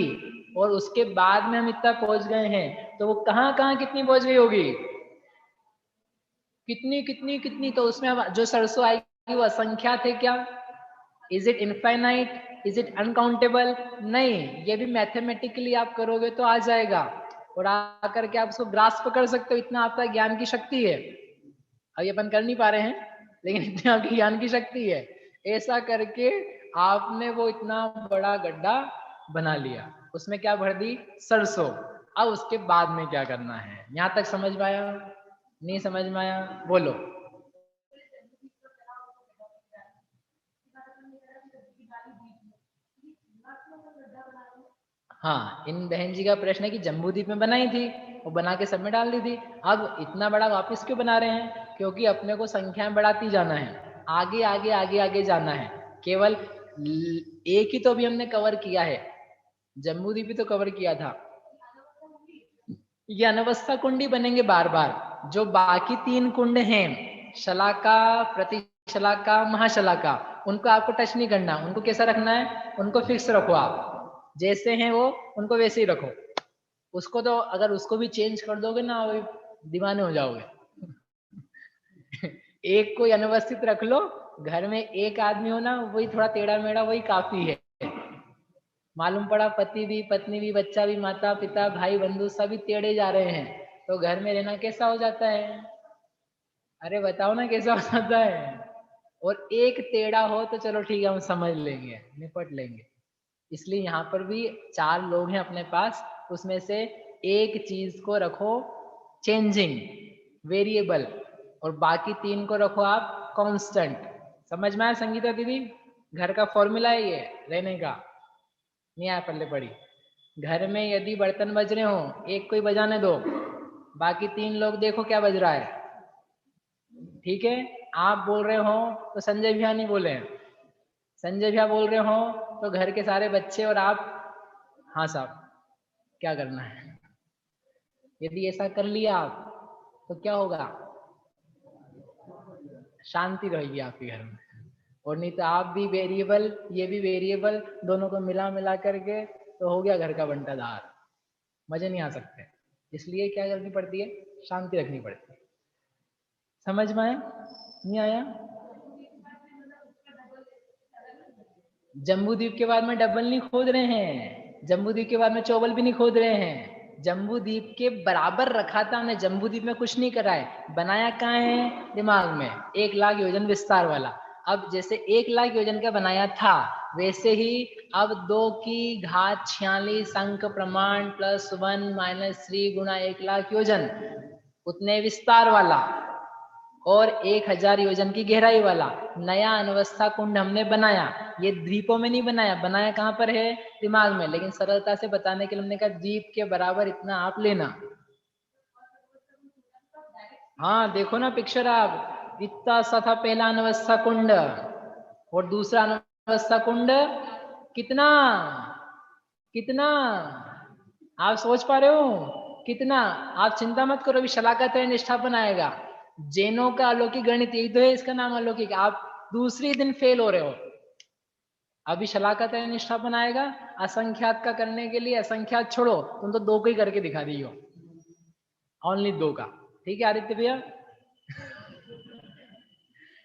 और उसके बाद में हम इतना पहुंच गए हैं, तो वो कहाँ कहाँ कितनी पहुंच गई होगी? कितनी कितनी कितनी? तो उसमें अब जो सरसों आएगी वो असंख्यात है क्या? Is it infinite? Is it uncountable? नहीं, ये भी मैथमेटिकली आप करोगे तो आ जाएगा, और आकर के आप उसको ग्रास्प कर सकते हो। इतना आपका ज्ञान की शक्ति है। अभी अपन कर नहीं पा रहे हैं, लेकिन इतनी आपकी ज्ञान की शक्ति है। ऐसा करके आपने वो इतना बड़ा गड्ढा बना लिया, उसमें क्या भर दी? सरसों। अब उसके बाद में क्या करना है? यहाँ तक समझ में आया? नहीं समझ में आया? बोलो। हाँ, इन बहन जी का प्रश्न है कि जम्बूद्वीप में बनाई थी, वो बना के सब में डाल दी थी। अब इतना बड़ा वापस क्यों बना रहे हैं? क्योंकि अपने को संख्या में बढ़ाती जाना है, आगे आगे आगे आगे जाना है। केवल एक ही तो अभी हमने कवर किया है, जम्बूद्वीप भी तो कवर किया था। ये अनवस्था कुंड ही बनेंगे बार बार। जो बाकी 3 कुंड हैं, शलाका, प्रतिशलाका, महाशलाका, उनको आपको टच नहीं करना। उनको कैसा रखना है? उनको फिक्स रखो, आप जैसे हैं वो उनको वैसे ही रखो। उसको तो अगर उसको भी चेंज कर दोगे ना, वो दीवाने हो जाओगे। एक को अनवस्थित रख लो, घर में एक आदमी हो ना, वही थोड़ा टेढ़ा मेढ़ा, वही काफी है। मालूम पड़ा पति भी, पत्नी भी, बच्चा भी, माता पिता, भाई बंधु सभी टेढ़े जा रहे हैं, तो घर में रहना कैसा हो जाता है? अरे बताओ ना कैसा हो जाता है? और एक टेढ़ा हो तो चलो ठीक है, हम समझ लेंगे, निपट लेंगे। इसलिए यहाँ पर भी 4 लोग हैं अपने पास, उसमें से एक चीज को रखो चेंजिंग, वेरिएबल, और बाकी 3 को रखो आप कांस्टेंट। समझ में आया संगीता दीदी? घर का फॉर्मूला है ये रहने का। नहीं आया? पल्ले पड़ी। घर में यदि बर्तन बज रहे हो, एक कोई बजाने दो, बाकी 3 लोग देखो क्या बज रहा है। ठीक है? आप बोल रहे हो तो संजय भैया नहीं बोले, संजय भैया बोल रहे हो तो घर के सारे बच्चे और आप, हाँ साहब क्या करना है? यदि ऐसा कर लिया आप तो क्या होगा? शांति रहेगी आपके घर में। और नहीं तो आप भी वेरिएबल, ये भी वेरिएबल, दोनों को मिला मिला करके तो हो गया घर का बंटाधार। मजे नहीं आ सकते। इसलिए क्या करनी पड़ती है? शांति रखनी पड़ती है। समझ में आया? नहीं आया? जम्बूद्वीप के बाद में डबल नहीं खोद रहे हैं, जम्बूद्वीप के बाद में चौबल भी नहीं खोद रहे हैं। जम्बूद्वीप के बराबर रखा था हमने, जम्बूद्वीप में कुछ नहीं करा है। बनाया कहाँ है? दिमाग में। 1 लाख योजन विस्तार वाला। अब जैसे 1 लाख योजन का बनाया था, वैसे ही अब 2 की घात 46 अंक प्रमाण प्लस 1 माइनस 3 गुणा 1 लाख योजन, उतने विस्तार वाला और 1000 योजन की गहराई वाला नया अनवस्था कुंड हमने बनाया। ये द्वीपों में नहीं बनाया, बनाया कहाँ पर है? दिमाग में। लेकिन सरलता से बताने के लिए हमने कहा द्वीप के बराबर इतना आप लेना। हाँ देखो ना पिक्चर आप, इतना सा था पहला अनवस्था कुंड, और दूसरा अनवस्था कुंड कितना कितना आप सोच पा रहे हो? कितना? आप चिंता मत करो, अभी शलाका त्रय निष्ठापन आएगा। जैनों का अलौकिक गणित, यही तो है इसका नाम अलौकिक। आप दूसरी दिन फेल हो रहे हो। अभी शलाका त्रय निष्ठापन आएगा, असंख्यात का करने के लिए असंख्यात छोड़ो, तुम तो 2 को ही करके दिखा दी हो, ओनली 2 का। ठीक है आदित्य भैया?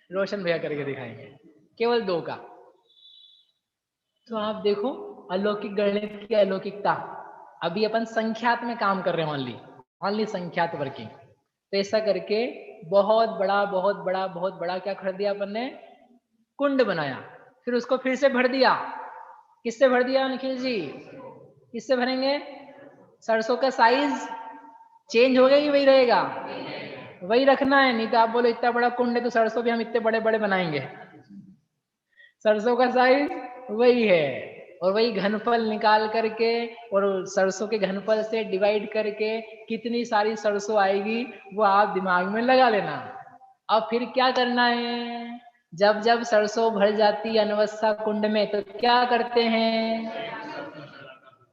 रोशन भैया करके दिखाएंगे केवल 2 का। तो आप देखो अलौकिक गणित की अलौकिकता। अभी अपन संख्यात में काम कर रहे हैं, ओनली ओनली संख्यात वर्किंग। तो ऐसा करके बहुत बड़ा बहुत बड़ा बहुत बड़ा क्या कर दिया अपन ने? कुंड बनाया। फिर उसको फिर से भर दिया। किससे भर दिया निखिल जी? किससे भरेंगे? सरसों का साइज चेंज हो गया कि वही रहेगा? वही रखना है, नहीं तो आप बोलो इतना बड़ा कुंड है तो सरसों भी हम इतने बड़े बड़े बनाएंगे। सरसों का साइज वही है, और वही घनफल निकाल करके और सरसों के घनफल से डिवाइड करके कितनी सारी सरसों आएगी वो आप दिमाग में लगा लेना। अब फिर क्या करना है, जब जब सरसों भर जाती है अनवस्था कुंड में तो क्या करते हैं?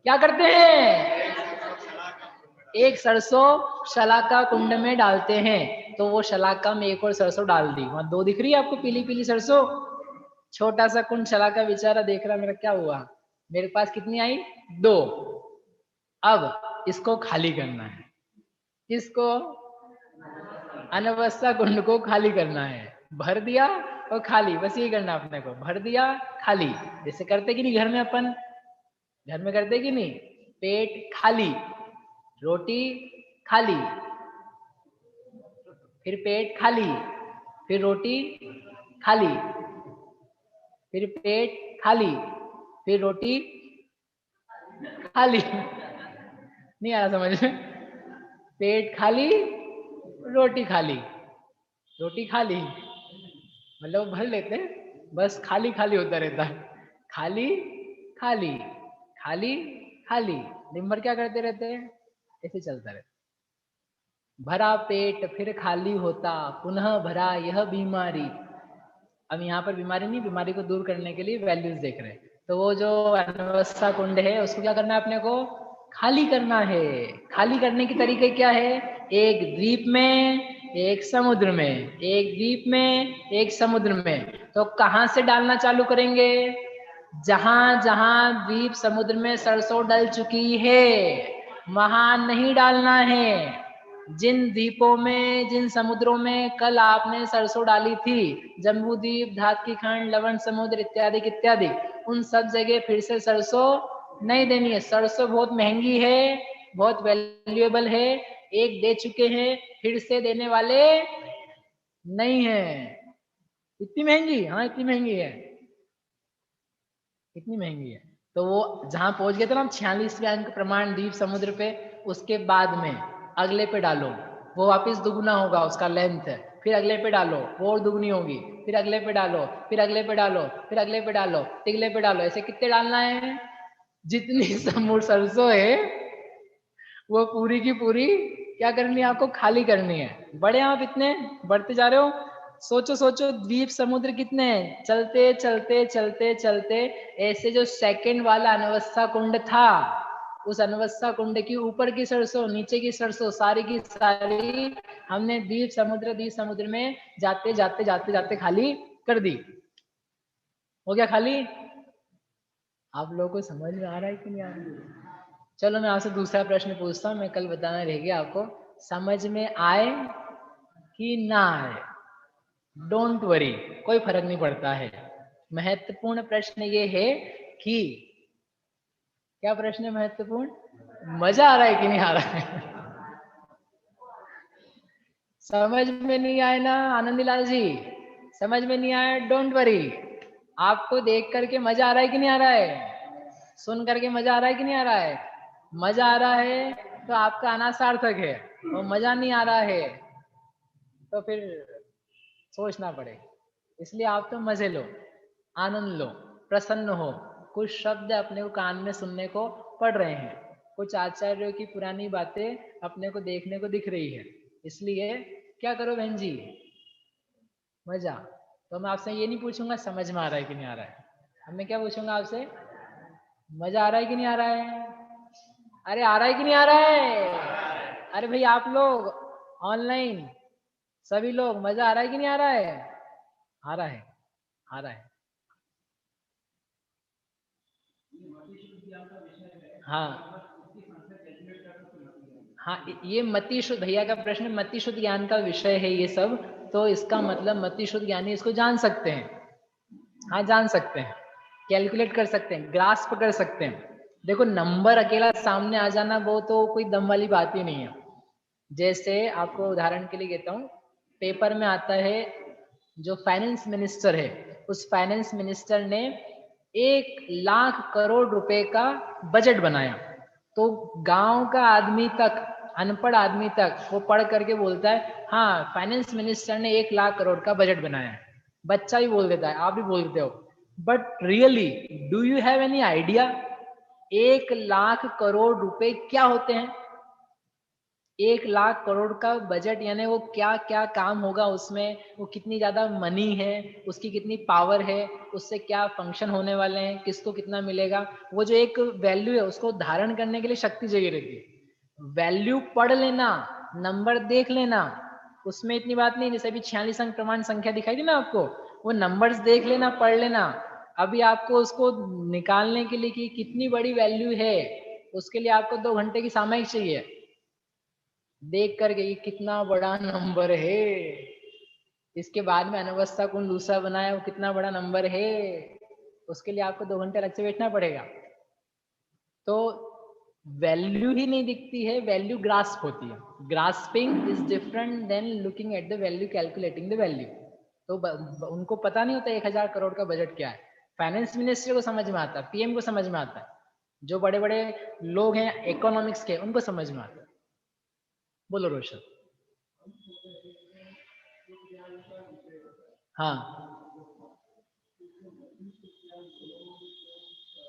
क्या करते हैं? एक सरसों शलाका कुंड में डालते हैं। तो वो शलाका में एक और सरसों डाल दी, वहां दो दिख रही है आपको पीली पीली सरसों। छोटा सा कुंड शलाका बेचारा देख रहा मेरा क्या हुआ, मेरे पास कितनी आई? 2। अब इसको खाली करना है। इसको अनवस्था कुंड को खाली करना है। भर दिया और खाली, बस ये करना अपने को, भर दिया खाली। जैसे करते कि नहीं घर में, अपन घर में करते कि नहीं? पेट खाली, रोटी खाली, फिर पेट खाली, फिर रोटी खाली, फिर पेट खाली, फिर रोटी खाली। नहीं आ रहा समझ में? पेट खाली, रोटी खाली, रोटी खाली, मतलब भर लेते हैं, बस खाली खाली होता रहता है। खाली खाली खाली खाली, दिन भर क्या करते रहते हैं? ऐसे चलता रहता। भरा पेट फिर खाली होता, पुनः भरा यह बीमारी। अब यहाँ पर बीमारी नहीं, बीमारी को दूर करने के लिए वैल्यूज देख रहे हैं। तो वो जो अनवस्था कुंड है उसको क्या करना है अपने को? खाली करना है। खाली करने के तरीके क्या है? एक द्वीप में, एक समुद्र में, एक द्वीप में, एक समुद्र में। तो कहाँ से डालना चालू करेंगे? जहां जहां द्वीप समुद्र में सरसों डल चुकी है वहां नहीं डालना है। जिन द्वीपों में, जिन समुद्रों में कल आपने सरसों डाली थी, जम्बू द्वीप, धात की खंड, लवण समुद्र इत्यादि इत्यादि, उन सब जगह फिर से सरसों नहीं देनी है। सरसों बहुत महंगी है, बहुत वैल्यूएबल है, एक दे चुके हैं, फिर से देने वाले नहीं है। इतनी महंगी? हाँ इतनी महंगी है, इतनी महंगी है। तो वो जहां पहुंच गए थे ना हम 46वें अंक प्रमाण द्वीप समुद्र पे, उसके बाद में अगले पे डालो, वो वापस दुगुना होगा उसका लेंथ है। फिर अगले पे डालो, वो और दुगनी होगी। फिर अगले पे डालो, फिर अगले पे डालो, फिर अगले पे डालो, तिगले पे डालो। ऐसे कितने डालना है? जितनी समुद्र सरसों है वो पूरी की पूरी क्या करनी है आपको? खाली करनी है। बड़े आप इतने बढ़ते जा रहे हो, सोचो सोचो द्वीप समुद्र कितने हैं? चलते चलते चलते चलते ऐसे जो सेकंड वाला अनवस्था कुंड था, उस अनवस्था कुंड की ऊपर की सरसों, नीचे की सरसों, सारी की सारी हमने द्वीप समुद्र में जाते जाते जाते जाते खाली कर दी। हो गया खाली? आप लोगों को समझ में आ रहा है कि नहीं आ रहा है? चलो मैं आपसे दूसरा प्रश्न पूछता हूँ, मैं कल बताना रह गया आपको। समझ में आए कि ना आए, डोंट वरी, कोई फर्क नहीं पड़ता है। महत्वपूर्ण प्रश्न ये है कि, क्या प्रश्न है महत्वपूर्ण? मजा आ रहा है कि नहीं आ रहा है? समझ में नहीं आए ना आनंदीलाल जी? समझ में नहीं आया, डोंट वरी। आपको देख करके मजा आ रहा है कि नहीं आ रहा है? सुन करके मजा आ रहा है कि नहीं आ रहा है? मजा आ रहा है तो आपका आना सार्थक है, और मजा नहीं आ रहा है तो फिर सोचना पड़ेगा। इसलिए आप तो मजे लो, आनंद लो, प्रसन्न हो। कुछ शब्द अपने को कान में सुनने को पड़ रहे हैं, कुछ आचार्यों की पुरानी बातें अपने को देखने को दिख रही है। इसलिए क्या करो बहन जी? मजा। तो मैं आपसे ये नहीं पूछूंगा समझ में आ रहा है कि नहीं आ रहा है, अब मैं क्या पूछूंगा आपसे? मजा आ रहा है कि नहीं आ रहा है? अरे आ रहा है कि नहीं आ रहा है? अरे भाई आप लोग ऑनलाइन सभी लोग, मजा आ रहा है कि नहीं आ रहा है? आ रहा है, आ रहा है। हाँ हाँ, ये मति शुद्ध, भैया का प्रश्न मति शुद्ध ज्ञान का विषय है ये सब। तो इसका मतलब मति शुद्ध ज्ञानी इसको जान सकते हैं। हाँ जान सकते हैं, कैलकुलेट कर सकते हैं, ग्रास्प कर सकते हैं। देखो नंबर अकेला सामने आ जाना वो तो कोई दम वाली बात ही नहीं है। जैसे आपको उदाहरण के लिए कहता हूँ, पेपर में आता है जो फाइनेंस मिनिस्टर है उस फाइनेंस मिनिस्टर ने 1,00,000 करोड़ रुपए का बजट बनाया। तो गांव का आदमी तक, अनपढ़ आदमी तक वो पढ़ करके बोलता है हाँ फाइनेंस मिनिस्टर ने 1,00,000 करोड़ का बजट बनाया है। बच्चा भी बोल देता है, आप भी बोल देते हो। But really do you have any idea 1,00,000 crore रुपए क्या होते हैं? 1,00,000 करोड़ का बजट यानी वो क्या क्या काम होगा उसमें, वो कितनी ज्यादा मनी है, उसकी कितनी पावर है, उससे क्या फंक्शन होने वाले हैं, किसको कितना मिलेगा। वो जो एक वैल्यू है उसको धारण करने के लिए शक्ति चाहिए रहती है। वैल्यू पढ़ लेना, नंबर देख लेना, उसमें इतनी बात नहीं। जैसे अभी 46 अंक प्रमाण संख्या दिखाई दी ना आपको, वो नंबर्स देख लेना, पढ़ लेना। अभी आपको उसको निकालने के लिए कि कितनी बड़ी वैल्यू है, उसके लिए आपको 2 घंटे की सामयिक चाहिए। देख करके ये कितना बड़ा नंबर है, इसके बाद में अनवस्था कुंड दूसरा बनाया वो कितना बड़ा नंबर है, उसके लिए आपको 2 घंटे अलग से बैठना पड़ेगा। तो वैल्यू ही नहीं दिखती है, वैल्यू ग्रास्प होती है। Grasping is different than looking at the value, calculating the value. तो उनको पता नहीं होता 1,000 करोड़ का बजट क्या है। फाइनेंस मिनिस्टर को समझ में आता है, पीएम को समझ में आता है, जो बड़े बड़े लोग हैं इकोनॉमिक्स के उनको समझ में आता है। बोलो रोशन। हाँ,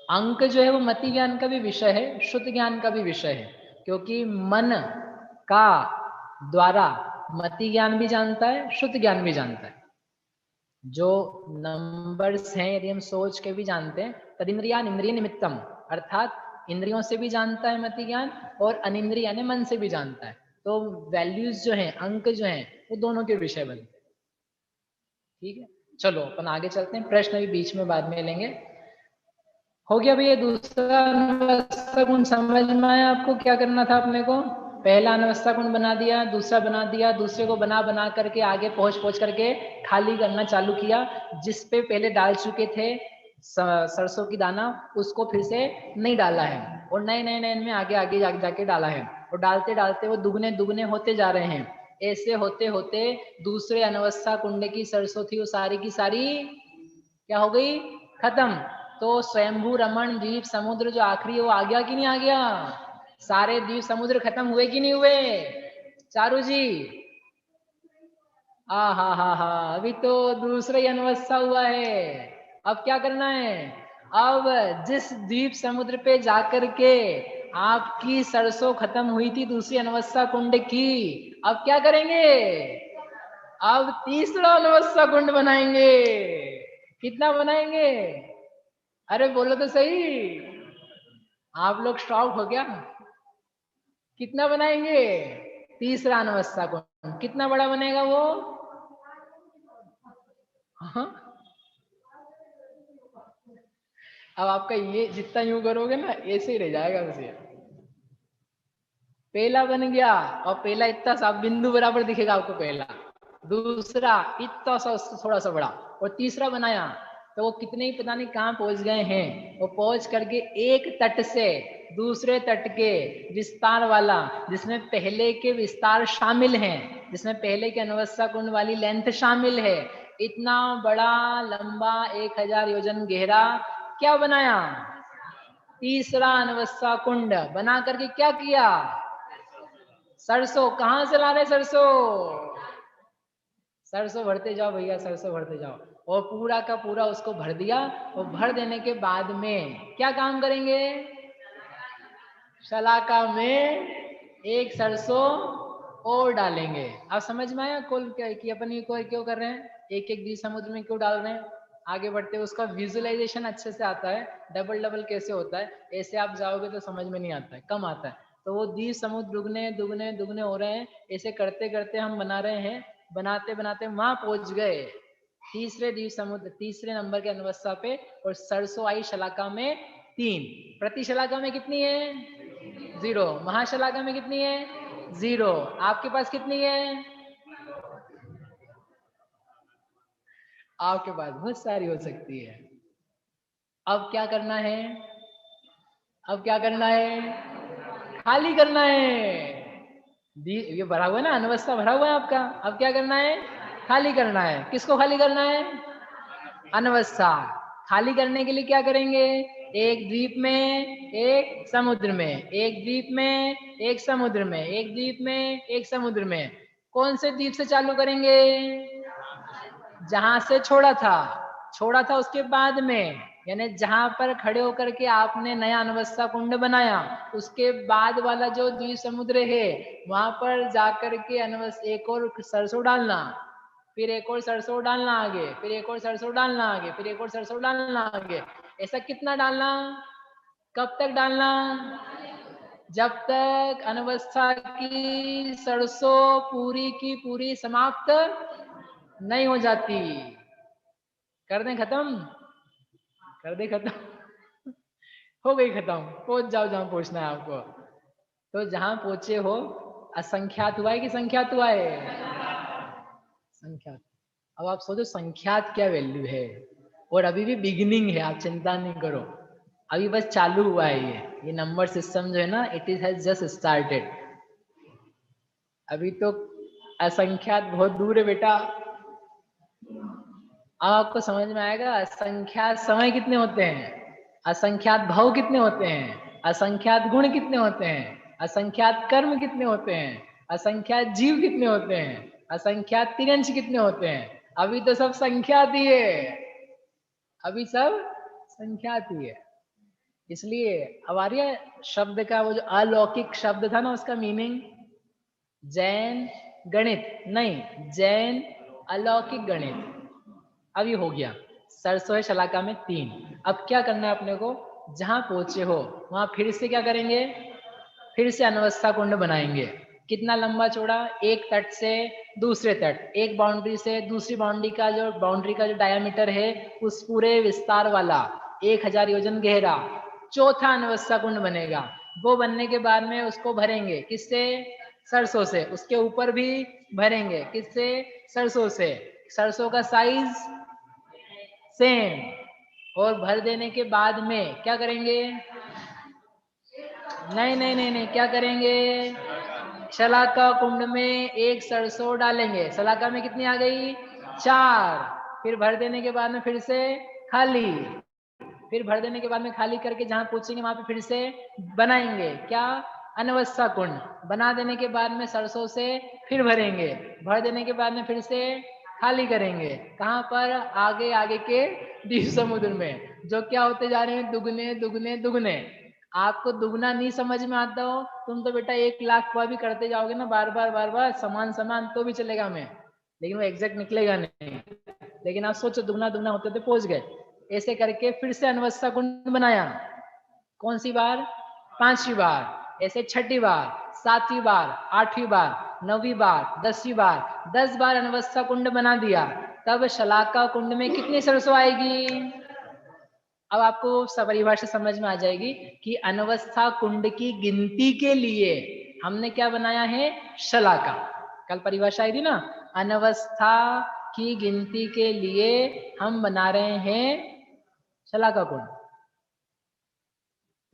अंक जो है वो मति ज्ञान का भी विषय है, शुद्ध ज्ञान का भी विषय है, क्योंकि मन का द्वारा मति ज्ञान भी जानता है, शुद्ध ज्ञान भी जानता है। जो नंबर्स हैं यदि हम सोच के भी जानते हैं, तदिंद्रियान इंद्रिय निमित्तम, अर्थात इंद्रियों से भी जानता है मति ज्ञान और अनिंद्रिय यानी मन से भी जानता है। तो वैल्यूज जो हैं, अंक जो हैं, वो दोनों के विषय बनते हैं। ठीक है, चलो अपन आगे चलते हैं, प्रश्न भी बीच में बाद में लेंगे। हो गया भैया दूसरा अनवस्था गुण समझ में आया आपको क्या करना था अपने को? पहला अनवस्था गुण बना दिया, दूसरा बना दिया, दूसरे को बना बना करके आगे पहुंच करके खाली करना चालू किया। जिस पे पहले डाल चुके थे सरसों की दाना, उसको फिर से नहीं डाला है और नए नए नए में आगे आगे जाके डाला है, और डालते डालते वो दुगने दुगने होते जा रहे हैं। ऐसे होते होते दूसरे अनवस्था कुंड की सरसों थी वो सारी की सारी क्या हो गई? खत्म। तो स्वयंभू रमन द्वीप समुद्र जो आखिरी है वो आ गया कि नहीं आ गया? सारे द्वीप समुद्र खत्म हुए कि नहीं हुए चारू जी? हा, अभी तो दूसरा ही अनवस्था हुआ है। अब क्या करना है? अब जिस द्वीप समुद्र पे जाकर के आपकी सरसों खत्म हुई थी दूसरी अनवस्था कुंड की, अब क्या करेंगे? अब तीसरा अनवस्था कुंड बनाएंगे। कितना बनाएंगे? अरे बोलो तो सही, आप लोग शॉक हो गया। कितना बनाएंगे? तीसरा अनवस्था कुंड। कितना बड़ा बनेगा वो? हाँ? अब आपका ये जितना यूं करोगे ना ऐसे ही रह जाएगा वैसे। पहला बन गया, और पहला इतना सा बिंदु बराबर दिखेगा आपको पहला, दूसरा इतना सा उससे थोड़ा सा बड़ा, और तीसरा बनाया तो वो कितने ही पता नहीं कहाँ पहुंच गए हैं। वो पहुंच करके एक तट से दूसरे तट के विस्तार वाला, जिसमें पहले के विस्तार शामिल हैं, जिसमें पहले के अनवस्था कुंड वाली लेंथ शामिल है, इतना बड़ा लंबा 1,000 योजन गहरा क्या बनाया? तीसरा अनवस्था कुंड बना करके क्या किया? सरसों कहां से ला रहे? सरसों भरते जाओ भैया, सरसों भरते जाओ, और पूरा का पूरा उसको भर दिया। और भर देने के बाद में क्या काम करेंगे? शलाका में एक सरसों और डालेंगे। आप समझ में आया कुल कि अपन ये क्यों कर रहे हैं, एक एक द्वीप समुद्र में क्यों डाल रहे हैं? आगे बढ़ते हुए उसका विजुअलाइजेशन अच्छे से आता है, डबल डबल कैसे होता है, ऐसे आप जाओगे तो समझ में नहीं आता है, कम आता है। तो वो द्वीप समुद्र दुगने दुगने दुगने हो रहे हैं, ऐसे करते करते हम बना रहे हैं। बनाते बनाते वहां पहुंच गए तीसरे द्वीप समुद्र, तीसरे नंबर के अनवस्था पे, और सरसों आई शलाका में 3। प्रति शलाका में कितनी है? 0। महाशलाका में कितनी है? 0। आपके पास कितनी है? आपके पास बहुत सारी हो सकती है। अब क्या करना है? अब क्या करना है? खाली करना है। ये भरा हुआ है ना, अनवस्था भरा हुआ है आपका। अब क्या करना है? खाली करना है। किसको खाली करना है? अनवस्था। खाली करने के लिए क्या करेंगे? एक द्वीप में एक समुद्र में, एक द्वीप में एक समुद्र में, एक द्वीप में एक समुद्र में। कौन से द्वीप से चालू करेंगे? जहां से छोड़ा था उसके बाद में, यानी जहां पर खड़े होकर के आपने नया अनवस्था कुंड बनाया, उसके बाद वाला जो द्वीप समुद्र है वहां पर जाकर के एक और सरसों डालना, फिर एक और सरसों डालना आगे, फिर एक और सरसों डालना आगे, फिर एक और सरसों डालना आगे। ऐसा कितना डालना? कब तक डालना? जब तक अनवस्था की सरसों पूरी की पूरी समाप्त नहीं हो जाती। कर दें खत्म? कर दे खत्म? हो गई खत्म। पहुंच जाओ जहां पहुंचना है आपको। तो जहां पहुंचे हो, असंख्यात हुआ है कि संख्यात हुआ है? संख्यात। अब आप सोचो संख्यात क्या वैल्यू है, और अभी भी बिगिनिंग है, आप चिंता नहीं करो, अभी बस चालू हुआ है। ये नंबर सिस्टम जो है ना, it is has just started. अभी तो असंख्यात बहुत दूर है बेटा। अब आपको समझ में आएगा असंख्यात समय कितने होते हैं, असंख्यात भाव कितने होते हैं, असंख्यात गुण कितने होते हैं, असंख्यात कर्म कितने होते हैं, असंख्यात जीव कितने होते हैं, असंख्यात तिरंश कितने होते हैं। अभी तो सब संख्यात ही है, अभी सब संख्यात ही है। इसलिए अब आ रही है शब्द का वो जो अलौकिक शब्द था ना, उसका मीनिंग जैन गणित नहीं, जैन अलौकिक गणित। अब ये हो गया। सरसों है शलाका में 3। अब क्या करना है अपने को? जहां पहुंचे हो वहां फिर से क्या करेंगे? फिर से अनवस्था कुंड बनाएंगे। कितना लंबा चौड़ा? एक तट से दूसरे तट, एक बाउंड्री से दूसरी बाउंड्री का जो डायामीटर है, उस पूरे विस्तार वाला 1000 योजन गहरा चौथा अनवस्था कुंड बनेगा। वो बनने के बाद में उसको भरेंगे किससे? सरसों से। उसके ऊपर भी भरेंगे किससे? सरसों से। सरसों का साइज सेम। और भर देने के बाद में क्या करेंगे? नहीं नहीं नहीं नहीं, क्या करेंगे? शलाका कुंड में एक सरसों डालेंगे। शलाका में कितनी आ गई? 4। फिर भर देने के बाद में फिर से खाली, फिर भर देने के बाद में खाली करके जहां पूछेंगे वहां पे फिर से बनाएंगे क्या? अनवस्था कुंड। बना देने के बाद में सरसों से फिर भरेंगे, भर देने के बाद में फिर से खाली करेंगे। कहाँ पर? आगे आगे के द्वीप समुद्र में, जो क्या होते जा रहे हैं? दुगने दुगने दुगने। आपको दुगना नहीं समझ में आता हो, तुम तो बेटा 1,00,000 भी करते जाओगे ना, बार बार समान समान, तो भी चलेगा में, लेकिन वो एग्जैक्ट निकलेगा नहीं। लेकिन आप सोचो दुगना दुगना होते तो पहुंच गए। ऐसे करके फिर से अनवस्था कुंड बनाया। कौन सी बार? 5वीं बार। ऐसे 6ठी बार, 7वीं बार, 8वीं बार, 9वीं बार, 10वीं बार, 10 बार अनवस्था कुंड बना दिया। तब शलाका कुंड में कितनी सरसों आएगी? अब आपको परिभाषा समझ में आ जाएगी कि अनवस्था कुंड की गिनती के लिए हमने क्या बनाया है? शलाका। कल परिभाषा आई थी ना, अनवस्था की गिनती के लिए हम बना रहे हैं शलाका कुंड।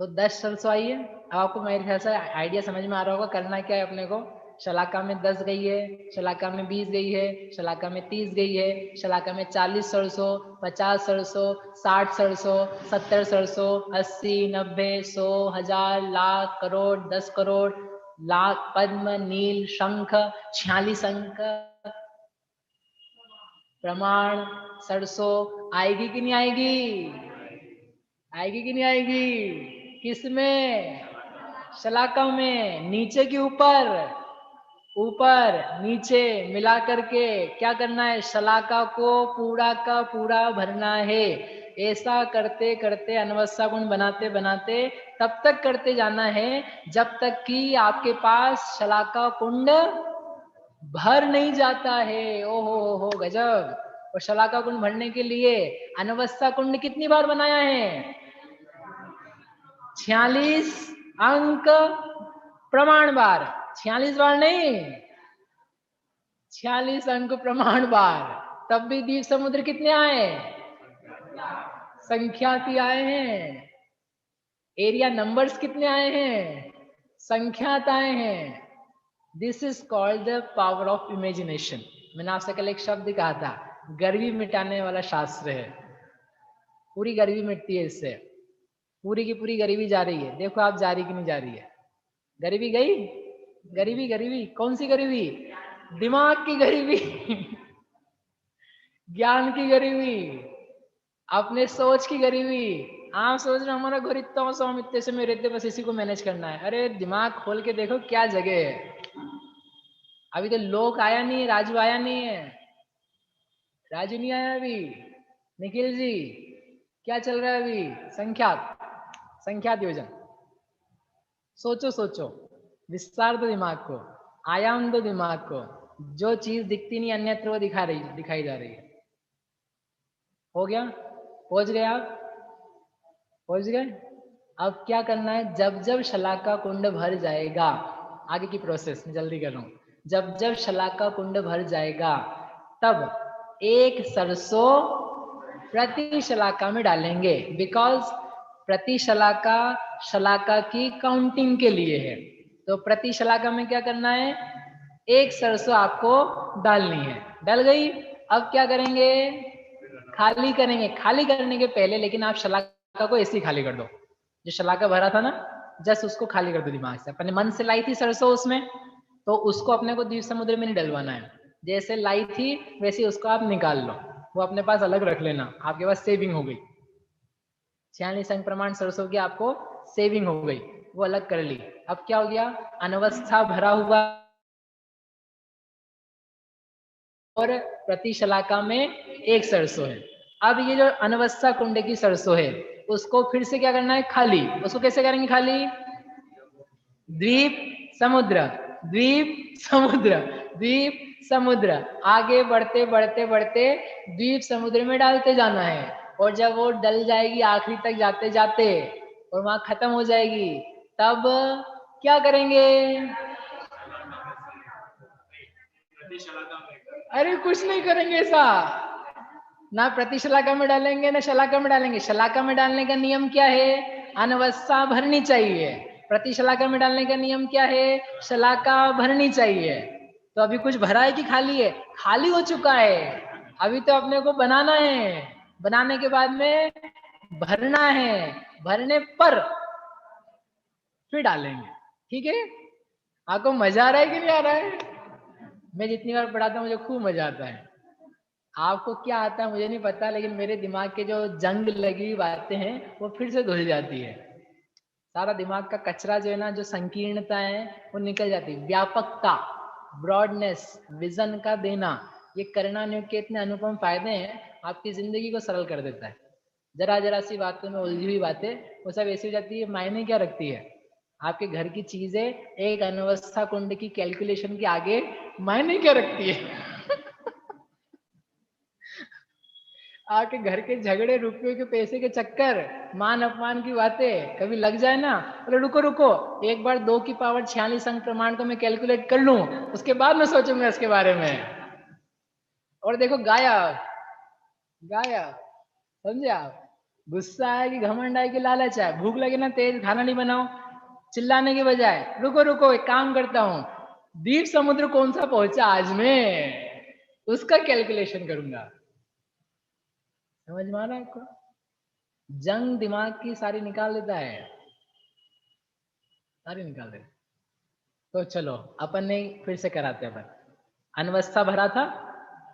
तो 10 सरसों आई है। अब आपको मेरे ख्याल से आइडिया समझ में आ रहा होगा करना क्या है अपने को। शलाका में 10 गई है, शलाका में 20 गई है, शलाका में 30 गई है, शलाका में 40 सरसों, 50 सरसों, 60 सरसों, 70 सरसों, 80, 90, 100, 1000, लाख, करोड़, 10 करोड़, लाख, पद्म, नील, शंख, 46 अंक, प्रमाण, सरसों आएगी कि नहीं आएगी? आएगी कि नहीं आएगी? किसमें? शलाका में। नीचे की ऊपर? ऊपर नीचे मिला करके क्या करना है? शलाका को पूरा का पूरा भरना है। ऐसा करते करते अनवस्था कुंड बनाते बनाते तब तक करते जाना है जब तक कि आपके पास शलाका कुंड भर नहीं जाता है। ओहो हो गजब। और शलाका कुंड भरने के लिए अनवस्था कुंड कितनी बार बनाया है? 46 अंक प्रमाण बार। 46 बार नहीं, 46 अंक प्रमाण बार। तब भी द्वीप समुद्र कितने आए? संख्याती आए हैं। एरिया नंबर्स कितने आए हैं? संख्यात आए हैं। This is called the power of imagination. मैंने आपसे कल एक शब्द कहा था, गर्वी मिटाने वाला शास्त्र है। पूरी गरीबी मिटती है इससे, पूरी की पूरी गरीबी जा रही है। देखो आप जा रही कि नहीं जा रही है, गरीबी गई? गरीबी गरीबी कौन सी गरीबी? दिमाग की गरीबी ज्ञान की गरीबी, अपने सोच की गरीबी। आप सोच रहे हो हमारा घर इतना सा, हम इतने से में रहते, बस इसी को मैनेज करना है। अरे दिमाग खोल के देखो क्या जगह है। अभी तो लोक आया नहीं है, राजू आया नहीं है, राजू नहीं आया अभी। निखिल जी क्या चल रहा है अभी? संख्यात, संख्यात योजन। सोचो सोचो, विस्तार दो दिमाग को, आयाम दो दिमाग को। जो चीज दिखती नहीं अन्यत्र वो दिखाई जा रही है। हो गया? पहुंच गए आप? पहुंच गए? अब क्या करना है, जब जब शलाका कुंड भर जाएगा, आगे की प्रोसेस में जल्दी कर रहा हूं, जब जब शलाका कुंड भर जाएगा तब एक सरसों प्रति शलाका में डालेंगे। बिकॉज प्रति शलाका शलाका की काउंटिंग के लिए है, तो प्रति शलाका में क्या करना है, एक सरसों आपको डालनी है। डल गई? अब क्या करेंगे, खाली करेंगे। खाली करने के पहले लेकिन आप शलाका को ऐसे ही खाली कर दो, जो शलाका भरा था ना, जस्ट उसको खाली कर दो दिमाग से। अपने मन से लाई थी सरसों उसमें, तो उसको अपने को द्वीप समुद्र में नहीं डलवाना है। जैसे लाई थी वैसे उसको आप निकाल लो, वो अपने पास अलग रख लेना, आपके पास सेविंग हो गई। 46 अंक प्रमाण सरसों की आपको सेविंग हो गई, वो अलग कर ली। अब क्या हो गया, अनवस्था भरा हुआ और प्रति शलाका में एक सरसों है। अब ये जो अनवस्था कुंड की सरसों है उसको फिर से क्या करना है, खाली। उसको कैसे करेंगे खाली, द्वीप समुद्र, द्वीप समुद्र, द्वीप समुद्र, आगे बढ़ते बढ़ते बढ़ते द्वीप समुद्र में डालते जाना है। और जब वो डल जाएगी आखिरी तक जाते जाते और वहां खत्म हो जाएगी, तब क्या करेंगे, अरे कुछ नहीं करेंगे ऐसा, ना प्रति शलाका में डालेंगे ना शलाका में डालेंगे। शलाका में डालने का नियम क्या है, अनवस्था भरनी चाहिए। प्रति शलाका में डालने का नियम क्या है, शलाका भरनी चाहिए। तो अभी कुछ भरा है कि खाली है? खाली हो चुका है, अभी तो अपने को बनाना है। बनाने के बाद में भरना है, भरने पर फिर डालेंगे। ठीक है? आपको मजा आ रहा है कि नहीं आ रहा है? मैं जितनी बार पढ़ाता हूँ मुझे खूब मजा आता है। आपको क्या आता है मुझे नहीं पता, लेकिन मेरे दिमाग के जो जंग लगी हुई बातें हैं वो फिर से धुल जाती है। सारा दिमाग का कचरा जो है ना, जो संकीर्णता है वो निकल जाती है। व्यापकता, ब्रॉडनेस, विजन का देना, ये करना न्योग के इतने अनुपम फायदे हैं, आपकी जिंदगी को सरल कर देता है। जरा जरा सी बातों में उलझी हुई बातें वो सब ऐसी हो जाती है, मायने क्या रखती है। आपके घर की चीजें एक अनवस्था कुंड की कैलकुलेशन के आगे मायने क्या रखती है। आपके घर के झगड़े, रुपयों के पैसे के चक्कर, मान अपमान की बातें कभी लग जाए ना, बोले रुको रुको, एक बार 2 की पावर 46 अंक प्रमाण को मैं कैलकुलेट कर लूं, उसके बाद मैं सोचूंगा इसके बारे में। और देखो गायब, गायब। समझे आप? गुस्सा है कि घमंड है कि लालच है, भूख लगे ना तेज खाना नहीं बनाओ, चिल्लाने के बजाय रुको रुको एक काम करता हूँ, द्वीप समुद्र कौन सा पहुंचा आज में, उसका कैलकुलेशन करूंगा। समझ में आ रहा है आपको? जंग दिमाग की सारी निकाल देता है, सारी निकाल देता है। तो चलो अपन ने फिर से कराते हैं। अपन अनवस्था भरा था,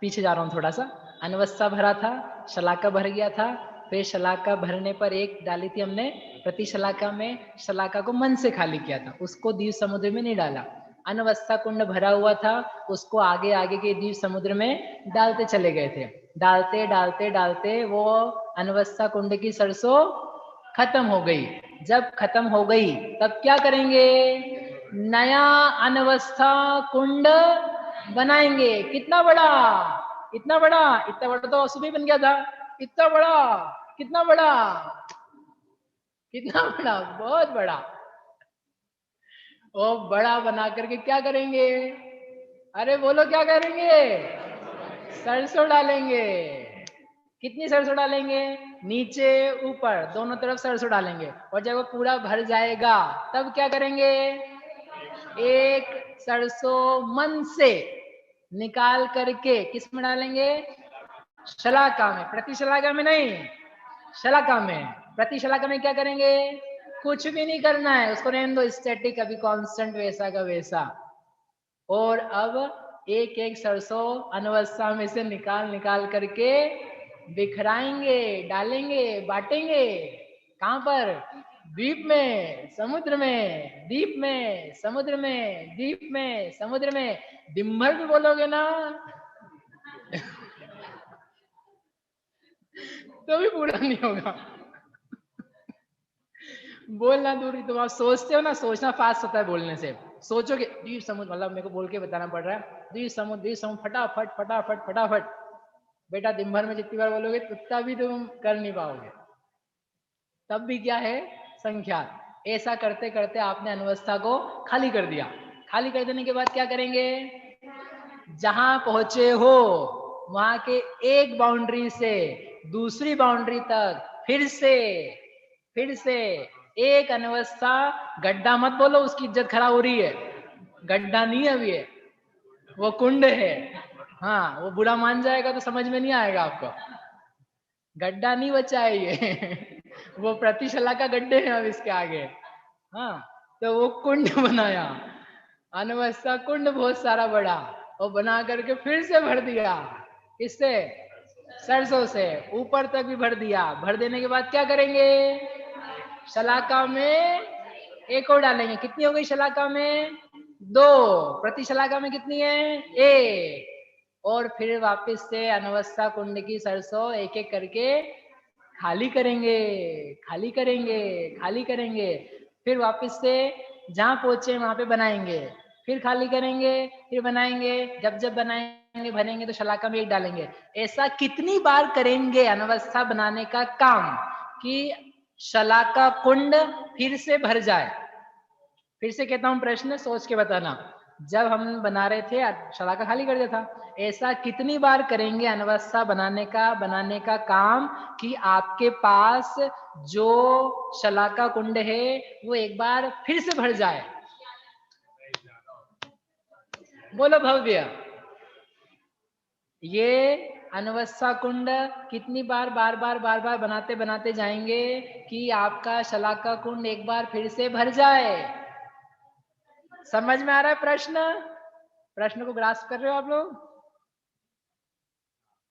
पीछे जा रहा हूँ थोड़ा सा। अनवस्था भरा था, शलाका भर गया था, फिर शलाका भरने पर एक डाली थी हमने प्रति शलाका में। शलाका को मन से खाली किया था, उसको द्वीप समुद्र में नहीं डाला। अनवस्था कुंड भरा हुआ था, उसको आगे आगे के द्वीप समुद्र में डालते चले गए थे। डालते डालते डालते वो अनवस्था कुंड की सरसों खत्म हो गई। जब खत्म हो गई तब क्या करेंगे, नया अनवस्था कुंड बनाएंगे। कितना बड़ा, इतना बड़ा, इतना बड़ा तो सुबह बन गया था। इतना बड़ा, कितना बड़ा, कितना बड़ा, बहुत बड़ा। वो बड़ा बना करके क्या करेंगे, अरे बोलो क्या करेंगे, सरसों डालेंगे। कितनी सरसों डालेंगे, नीचे ऊपर दोनों तरफ सरसों डालेंगे। और जब वो पूरा भर जाएगा तब क्या करेंगे, एक सरसों मन से निकाल करके किस में डालेंगे, शलाका में, प्रति शलाका में नहीं, शलाका में। प्रति शलाका में क्या करेंगे? कुछ भी नहीं करना है, उसको रहने दो स्टैटिक, अभी कांस्टेंट वैसा का वैसा। और अब एक एक सरसों अनवस्था में से निकाल निकाल करके बिखराएंगे, डालेंगे, बांटेंगे। कहां पर? द्वीप में, समुद्र में, द्वीप में, समुद्र में, द्वीप में, समुद्र में। दिन भर भी बोलोगे ना तो भी पूरा नहीं होगा। बोलना दूरी, तुम आप सोचते हो ना, सोचना फास्ट होता है बोलने से। सोचोगे द्वीप समुद्र, मतलब मेरे को बोल के बताना पड़ रहा है, द्वीप समुद्र, द्वीप समुद्र, फटाफट फटाफट फटाफट। बेटा दिन भर में जितनी बार बोलोगे उतना भी तुम कर नहीं पाओगे, तब भी क्या है? संख्या। ऐसा करते करते आपने अनवस्था को खाली कर दिया। खाली कर देने के बाद क्या करेंगे? जहां पहुंचे हो वहां के एक बाउंड्री से दूसरी बाउंड्री तक फिर से एक अनवस्था। गड्ढा मत बोलो, उसकी इज्जत खराब हो रही है। गड्ढा नहीं है अभी, वो कुंड है। हाँ, वो बुरा मान जाएगा तो समझ में नहीं आएगा आपको। गड्ढा नहीं बचा है ये वो प्रतिशला का गड्ढे हैं अब इसके आगे। हाँ, तो वो कुंड बनाया, अनवस्था कुंड बहुत सारा बड़ा, और बना करके फिर से भर दिया। किससे? सरसों से। ऊपर तक भी भर दिया। भर देने के बाद क्या करेंगे? शलाका में एक और डालेंगे। कितनी हो गई शलाका में? 2। प्रति शलाका में कितनी है? 1। और फिर वापस से अनवस्था कुंड की सरसों एक एक करके खाली करेंगे, खाली करेंगे, खाली करेंगे। फिर वापस से जहां पहुंचे वहां पे बनाएंगे, फिर खाली करेंगे, फिर बनाएंगे। जब जब बनाएंगे भरेंगे तो शलाका में एक डालेंगे। ऐसा कितनी बार करेंगे अनवस्था बनाने का काम कि शलाका कुंड फिर से भर जाए? फिर से कहता हूं, प्रश्न सोच के बताना। जब हम बना रहे थे शलाका खाली कर दिया था, ऐसा कितनी बार करेंगे अनवस्था बनाने का काम कि आपके पास जो शलाका कुंड है वो एक बार फिर से भर जाए? बोलो भव्य। ये अनवस्था कुंड कितनी बार बार बार बनाते बनाते जाएंगे कि आपका शलाका कुंड एक बार फिर से भर जाए? समझ में आ रहा है प्रश्न? प्रश्न को ग्रास्प कर रहे हो आप लोग?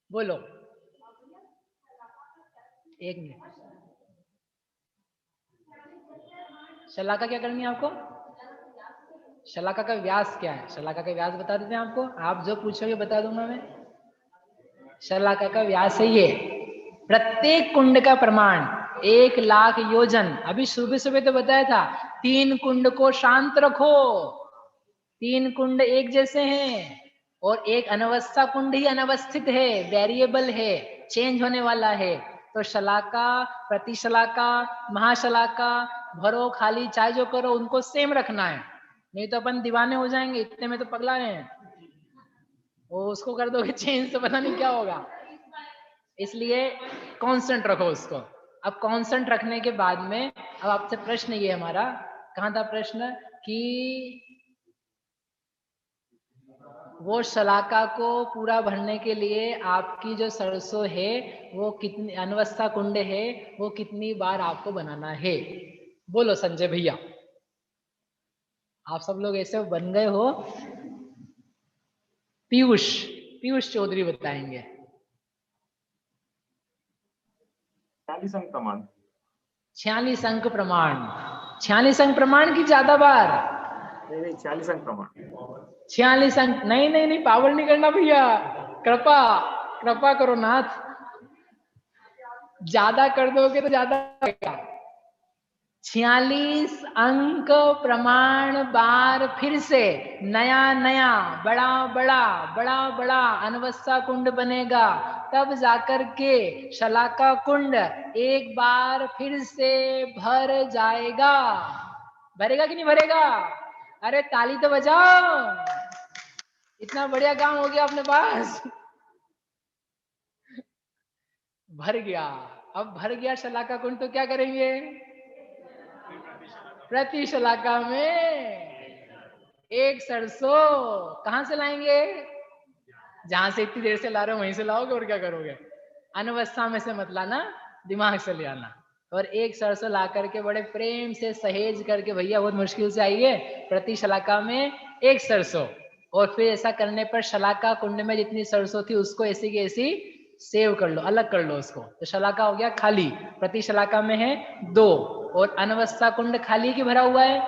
बोलो। एक मिनट। शलाका क्या करनी है आपको? शलाका का व्यास क्या है? शलाका का व्यास बता देते हैं आपको, आप जो पूछोगे बता दूंगा मैं। शलाका का व्यास है ये, प्रत्येक कुंड का प्रमाण 1,00,000 योजन। अभी सुबह सुबह तो बताया था, 3 कुंड को शांत रखो। 3 कुंड एक जैसे हैं, और एक अनवस्था कुंड ही अनवस्थित है, वेरिएबल है, चेंज होने वाला है। तो शलाका, प्रतिशलाका, महाशलाका, भरो खाली चाहे जो करो, उनको सेम रखना है। नहीं तो अपन दीवाने हो जाएंगे, इतने में तो पगला हैं। वो उसको कर दोगे चेंज तो पता नहीं क्या होगा। इसलिए कांस्टेंट रखो उसको। अब कांस्टेंट रखने के बाद में अब आपसे प्रश्न ये हमारा, कहाँ था प्रश्न? कि वो शलाका को पूरा भरने के लिए आपकी जो सरसों है वो कितनी, अनवस्था कुंड है वो कितनी बार आपको बनाना है? बोलो संजय भैया। आप सब लोग ऐसे बन गए हो। पीयूष, पीयूष चौधरी बताएंगे। 46 अंक प्रमाण। 46 अंक प्रमाण। 46 अंक प्रमाण की ज्यादा बार? नहीं, 46 अंक प्रमाण। 46 अंक? नहीं नहीं नहीं, पावर नहीं करना भैया, कृपा कृपा करो नाथ। ज्यादा कर दोगे तो ज्यादा 46 अंक प्रमाण बार फिर से नया नया बड़ा बड़ा बड़ा बड़ा अनवस्था कुंड बनेगा, तब जाकर के शलाका कुंड एक बार फिर से भर जाएगा। भरेगा कि नहीं भरेगा? अरे ताली तो बजाओ, इतना बढ़िया काम हो गया अपने पास। भर गया। अब भर गया शलाका कुंड तो क्या करेंगे? प्रति शलाका में एक सरसों कहां से लाएंगे? जहां से इतनी देर से ला रहे हो वहीं से लाओगे, और क्या करोगे? अनवस्था में से मत लाना, दिमाग से ले आना। और एक सरसों ला करके बड़े प्रेम से सहेज करके, भैया बहुत मुश्किल से आई है, प्रति शलाका में एक सरसों। और फिर ऐसा करने पर शलाका कुंड में जितनी सरसों थी उसको ऐसी की ऐसी सेव कर लो, अलग कर लो उसको। तो शलाका हो गया खाली, प्रति शलाका में है 2। और अनवस्था कुंड खाली की भरा हुआ है?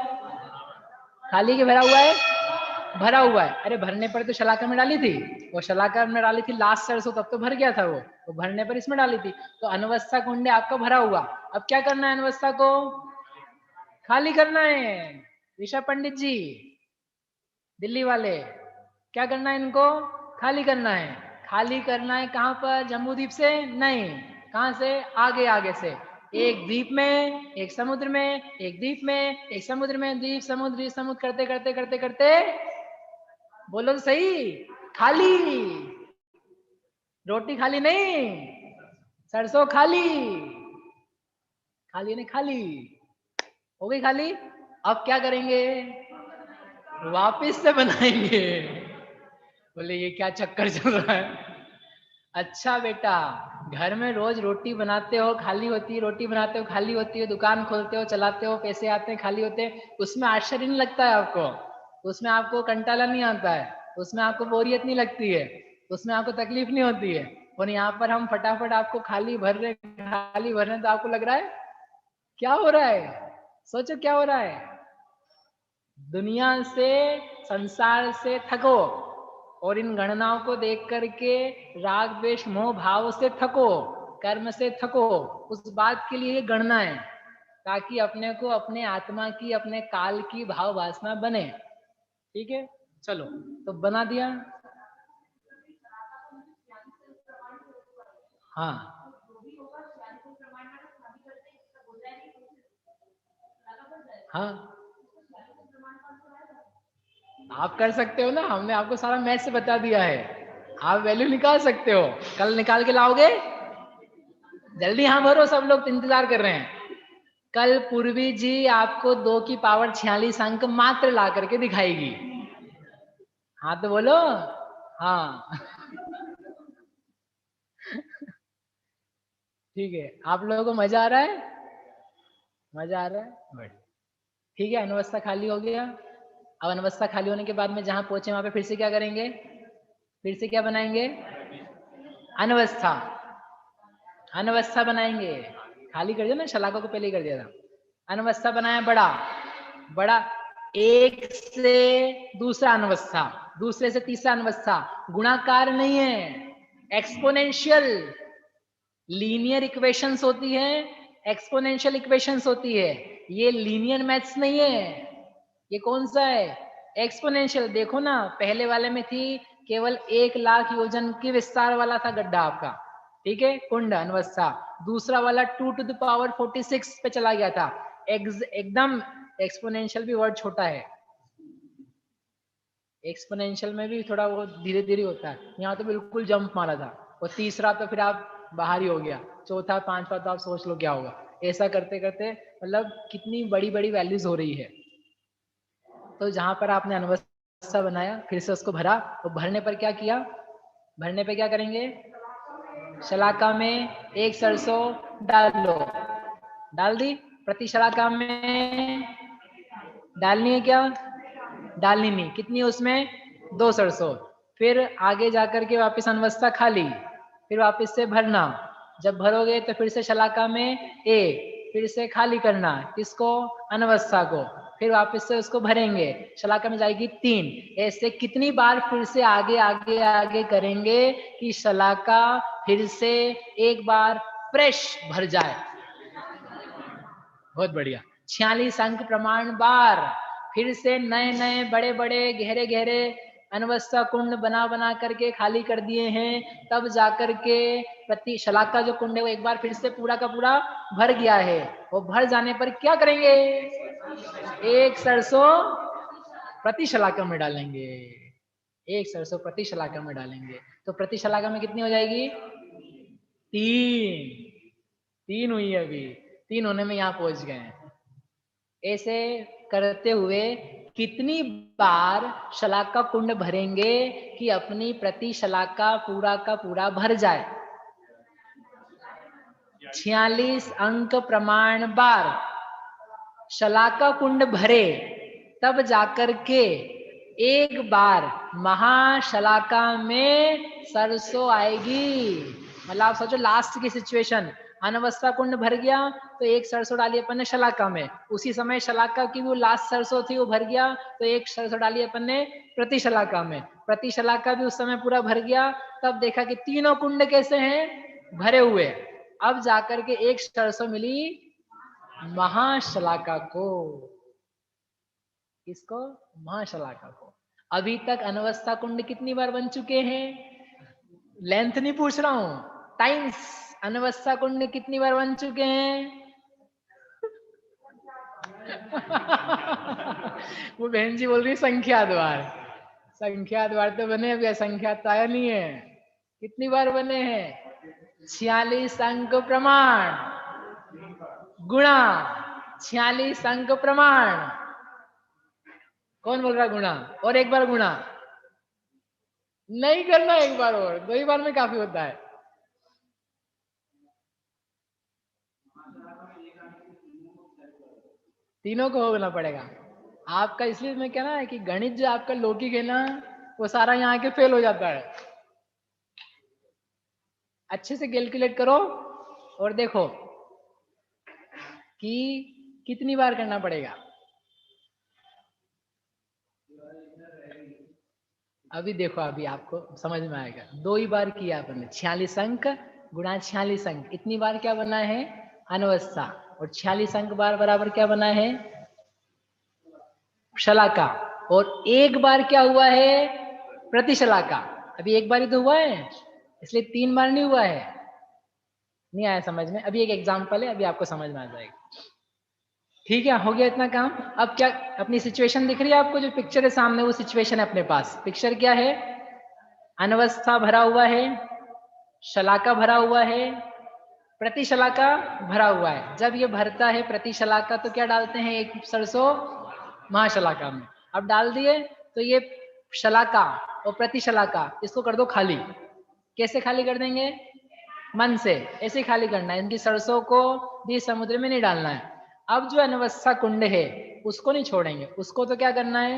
खाली की भरा हुआ है? भरा हुआ है। अरे भरने पर तो शलाका में डाली थी, वो शलाका में डाली थी लास्ट सरसों, तब तो भर गया था वो भरने पर इसमें डाली थी। तो अनवस्था कुंड आपका भरा हुआ। अब क्या करना है? अनवस्था को खाली करना है। ऋषभ पंडित जी, दिल्ली वाले, क्या करना है? इनको खाली करना है। खाली करना है कहाँ पर? जम्बूद्वीप से नहीं, कहाँ से? आगे आगे से। एक द्वीप में, एक समुद्र में, एक द्वीप में, एक समुद्र में, द्वीप समुद्र समुद्र करते करते करते करते, बोलो तो सही, खाली। रोटी खाली नहीं, सरसों खाली। खाली नहीं, खाली हो गई खाली। अब क्या करेंगे? वापिस से बनाएंगे। बोले ये क्या चक्कर चल रहा है? अच्छा बेटा, घर में रोज रोटी बनाते हो खाली होती है, रोटी बनाते हो खाली होती है, दुकान खोलते हो चलाते हो, पैसे आते हैं खाली होते हैं, उसमें आश्चर्य नहीं लगता है आपको, उसमें आपको कंटाला नहीं आता है, उसमें आपको बोरियत नहीं लगती है, उसमें आपको तकलीफ नहीं होती है। और यहाँ पर हम फटाफट आपको खाली भर रहे, खाली भर रहे, तो आपको लग रहा है क्या हो रहा है? सोचो क्या हो रहा है? दुनिया से, संसार से थको और इन गणनाओं को देख करके राग द्वेष मोह भाव से थको, कर्म से थको। उस बात के लिए ये गणना है, ताकि अपने को अपने आत्मा की, अपने काल की भाव वासना बने। ठीक है, चलो तो बना दिया। हाँ हाँ, आप कर सकते हो ना, हमने आपको सारा मैथ से बता दिया है, आप वैल्यू निकाल सकते हो। कल निकाल के लाओगे? जल्दी हाँ भरो, सब लोग इंतजार कर रहे हैं। कल पूर्वी जी आपको 2 की पावर 46 अंक मात्र ला करके दिखाएगी। हाँ तो बोलो हाँ। ठीक है, आप लोगों को मजा आ रहा है? मजा आ रहा है, बढ़िया। ठीक है, अनवस्था खाली हो गया। अब अनवस्था खाली होने के बाद में जहां पहुंचे वहां पे फिर से क्या करेंगे? फिर से क्या बनाएंगे? अनवस्था। अनवस्था बनाएंगे। खाली कर दिया ना, शलाका को पहले ही कर दिया था। अनवस्था बनाया बड़ा बड़ा, एक से दूसरा अनवस्था, दूसरे से तीसरा अनवस्था। गुणाकार नहीं है, एक्सपोनेंशियल। लीनियर इक्वेशंस होती है, एक्सपोनेंशियल इक्वेशंस होती है। ये लीनियर मैथ्स नहीं है। ये कौन सा है? एक्सपोनेंशियल। देखो ना, पहले वाले में थी केवल 1,00,000 योजन के विस्तार वाला था गड्ढा आपका, ठीक है, कुंड अनवस्था। दूसरा वाला 2 to the power 46 पे चला गया था। एकदम एक्सपोनेंशियल भी वर्ड छोटा है, एक्सपोनेंशियल में भी थोड़ा वो धीरे धीरे होता है, यहाँ तो बिल्कुल जंप मारा था। और तीसरा तो फिर आप बाहर ही हो गया, चौथा पांचवा तो आप सोच लो क्या होगा। ऐसा करते करते मतलब कितनी बड़ी बड़ी वैल्यूज हो रही है। तो जहां पर आपने अनवस्था बनाया, फिर से उसको भरा, तो भरने पर क्या किया? भरने पे क्या करेंगे? शलाका में एक सरसों डाल लो, डाल दी। प्रति शलाका में डालनी है क्या? डालनी नहीं। कितनी उसमें? 2 सरसों। फिर आगे जाकर के वापस अनवस्था खाली, फिर वापस से भरना। जब भरोगे तो फिर से शलाका में फिर से खाली करना, किसको? अनवस्था को। फिर वापस से उसको भरेंगे, शलाका में जाएगी 3। ऐसे कितनी बार फिर से आगे आगे आगे करेंगे कि शलाका फिर से एक बार फ्रेश भर जाए। बहुत बढ़िया। 46 अंक प्रमाण बार फिर से नए नए बड़े बड़े गहरे गहरे अनवस्था कुंड बना बना करके खाली कर दिए हैं। तब जाकर के प्रति शलाका जो कुंड है वो एक बार फिर से पूरा का पूरा भर गया है। वो भर जाने पर क्या करेंगे? एक सरसों प्रति शलाका में डालेंगे, एक सरसों प्रति शलाका में डालेंगे। तो प्रति शलाका में कितनी हो जाएगी? 3। 3 हुई अभी, 3 होने में यहाँ पहुंच गए हैं। ऐसे करते हुए कितनी बार शलाका कुंड भरेंगे कि अपनी प्रति शलाका पूरा का पूरा भर जाए? 46 अंक प्रमाण बार शलाका कुंड भरे, तब जाकर के एक बार महाशलाका में सरसों आएगी। मतलब आप सोचो लास्ट की सिचुएशन, अनवस्था कुंड भर गया तो एक सरसों डाली अपन ने शलाका में, उसी समय शलाका की वो लास्ट सरसों थी वो भर गया तो एक सरसों डाली अपन ने प्रति शलाका में, प्रति शलाका भी उस समय पूरा भर गया। तब देखा कि तीनों कुंड कैसे हैं, भरे हुए। अब जाकर के एक सरसों मिली महाशलाका को। किसको? महाशलाका को। अभी तक अनवस्था कुंड कितनी बार बन चुके हैं? लेंथ नहीं पूछ रहा हूं, टाइम्स। अनवस्था कुंड कितनी बार बन चुके हैं? वो बहन जी बोल रही संख्या द्वार। संख्या द्वार तो बने, अभी असंख्या तो आया नहीं है। कितनी बार बने हैं? 46 अंक प्रमाण गुणा 46 अंक प्रमाण। कौन बोल रहा गुणा? और एक बार गुणा नहीं करना, एक बार और, 2 ही बार में काफी होता है। तीनों को होना पड़ेगा आपका। इसलिए मैं कहना है कि गणित जो आपका लौकिक है ना, वो सारा यहाँ के फेल हो जाता है। अच्छे से कैलकुलेट करो और देखो कि कितनी बार करना पड़ेगा। अभी देखो, अभी आपको समझ में आएगा। 2 ही बार किया आपने, 46 अंक गुणा 46 अंक, इतनी बार क्या बना है? अनवस्था। और 46 अंक बार बराबर क्या बना है? शलाका। और एक बार क्या हुआ है? प्रतिशलाका। अभी एक बार ही तो हुआ है, इसलिए 3 बार नहीं हुआ है। नहीं आया समझ में? अभी एक एग्जाम्पल है, अभी आपको समझ में आ जाएगा। ठीक है, हो गया इतना काम। अब क्या अपनी सिचुएशन दिख रही है आपको? जो पिक्चर है सामने वो सिचुएशन है अपने पास। पिक्चर क्या है? अनवस्था भरा हुआ है, शलाका भरा हुआ है, प्रतिशलाका भरा हुआ है। जब ये भरता है प्रतिशलाका तो क्या डालते हैं? एक सरसों महाशलाका में। अब डाल दिए तो ये शलाका और प्रतिशलाका इसको कर दो खाली। कैसे खाली कर देंगे? मन से ऐसे ही खाली करना है। इनकी सरसों को भी समुद्र में नहीं डालना है। अब जो अनवस्था कुंड है उसको नहीं छोड़ेंगे, उसको तो क्या करना है?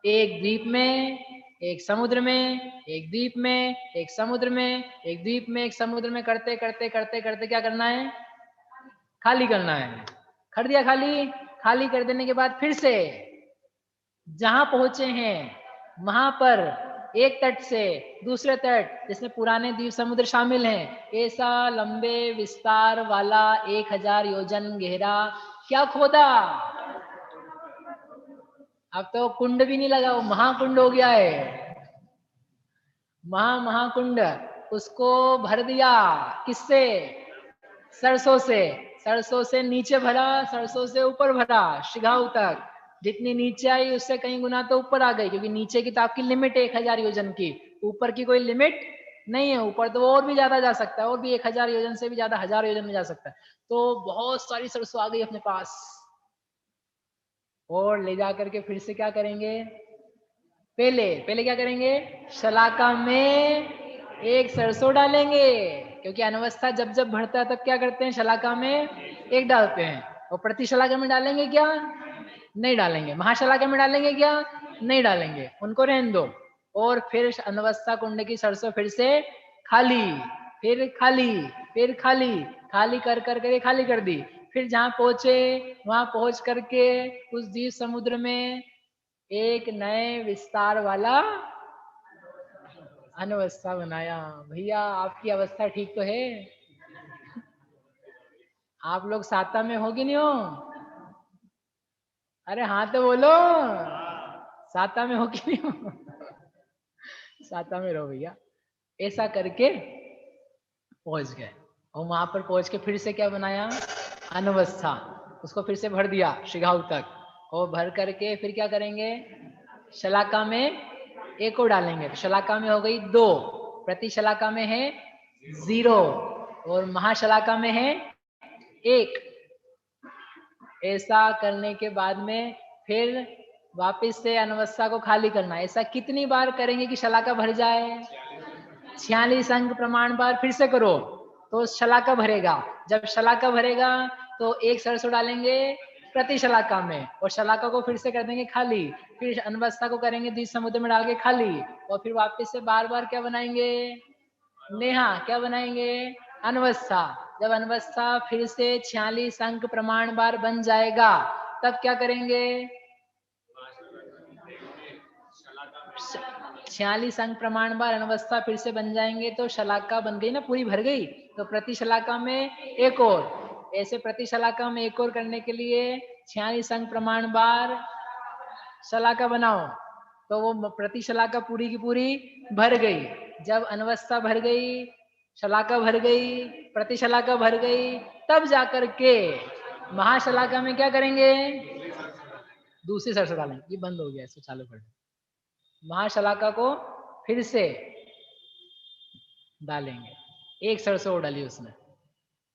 एक द्वीप में, एक समुद्र में, एक द्वीप में, एक समुद्र में, एक द्वीप में, एक समुद्र में करते करते करते करते क्या करना है? खाली करना है। कर दिया खाली। खाली कर देने के बाद फिर से जहां पहुंचे हैं वहां पर एक तट से दूसरे तट, जिसमें पुराने द्वीप समुद्र शामिल हैं, ऐसा लंबे विस्तार वाला 1000 योजन गहरा क्या खोदा? अब तो कुंड भी नहीं लगा, वो महाकुंड हो गया है। महाकुंड। उसको भर दिया किससे? सरसों से। सरसों से नीचे भरा, सरसों से ऊपर भरा, शिघाऊ तक। जितनी नीचे आई उससे कहीं गुना तो ऊपर आ गई, क्योंकि नीचे की तो आपकी लिमिट है 1000 योजन की, ऊपर की कोई लिमिट नहीं है। ऊपर तो और भी ज्यादा जा सकता है, और भी 1000 योजन से भी ज्यादा 1000 योजन में जा सकता है। तो बहुत सारी सरसों आ गई अपने पास। और ले जा करके फिर से क्या करेंगे? पहले पहले क्या करेंगे? शलाका में एक सरसों डालेंगे, क्योंकि अनवस्था जब जब बढ़ता है तब क्या करते हैं? शलाका में एक डालते हैं। और प्रति शलाका में डालेंगे क्या? नहीं डालेंगे। महाशलाका में डालेंगे क्या? नहीं डालेंगे, उनको रहने दो। और फिर अनवस्था कुंड की सरसों फिर से खाली, फिर खाली, फिर खाली, खाली कर करके खाली कर दी। फिर जहां पहुंचे वहां पहुंच करके उस द्वीप समुद्र में एक नए विस्तार वाला अनवस्था बनाया। भैया आपकी अवस्था ठीक तो है? आप लोग साता में हो कि नहीं हो? अरे हाँ तो बोलो, साता में हो कि नहीं हो? साता में रहो भैया। ऐसा करके पहुंच गए, और वहां पर पहुंच के फिर से क्या बनाया? अनवस्था। उसको फिर से भर दिया शिघाऊ तक, और भर करके फिर क्या करेंगे? शलाका में एक और डालेंगे। तो शलाका में हो गई 2, प्रति शलाका में है 0, और महाशलाका में है 1। ऐसा करने के बाद में फिर वापस से अनवस्था को खाली करना। ऐसा कितनी बार करेंगे कि शलाका भर जाए? 46 अंक प्रमाण बार फिर से करो। तो शलाका भरेगा। जब शलाका भरेगा तो एक सरसों डालेंगे प्रति शलाका में और शलाका को फिर से कर देंगे खाली, फिर अनवस्था को करेंगे द्वि समुद्र में डाल के खाली और फिर वापस से बार बार क्या बनाएंगे, नेहा क्या बनाएंगे, अनवस्था। जब अनवस्था फिर से 46 अंक प्रमाण बार बन जाएगा तब क्या करेंगे, 46 अंक प्रमाण बार अनवस्था फिर से बन जाएंगे तो शलाका बन गई ना, पूरी भर गई। तो प्रति शलाका में एक और, ऐसे प्रति शलाका में एक और करने के लिए 46 अंक प्रमाण बार शलाका बनाओ तो वो प्रति शलाका पूरी की पूरी भर गई। जब अनवस्था भर गई, शलाका भर गई, प्रति शलाका भर गई, तब जाकर के महाशलाका में क्या करेंगे, दूसरी सरसों डालेंगे। ये बंद हो गया, इसको चालू कर दो। महाशलाका को फिर से डालेंगे। एक सरसों डाली उसमें,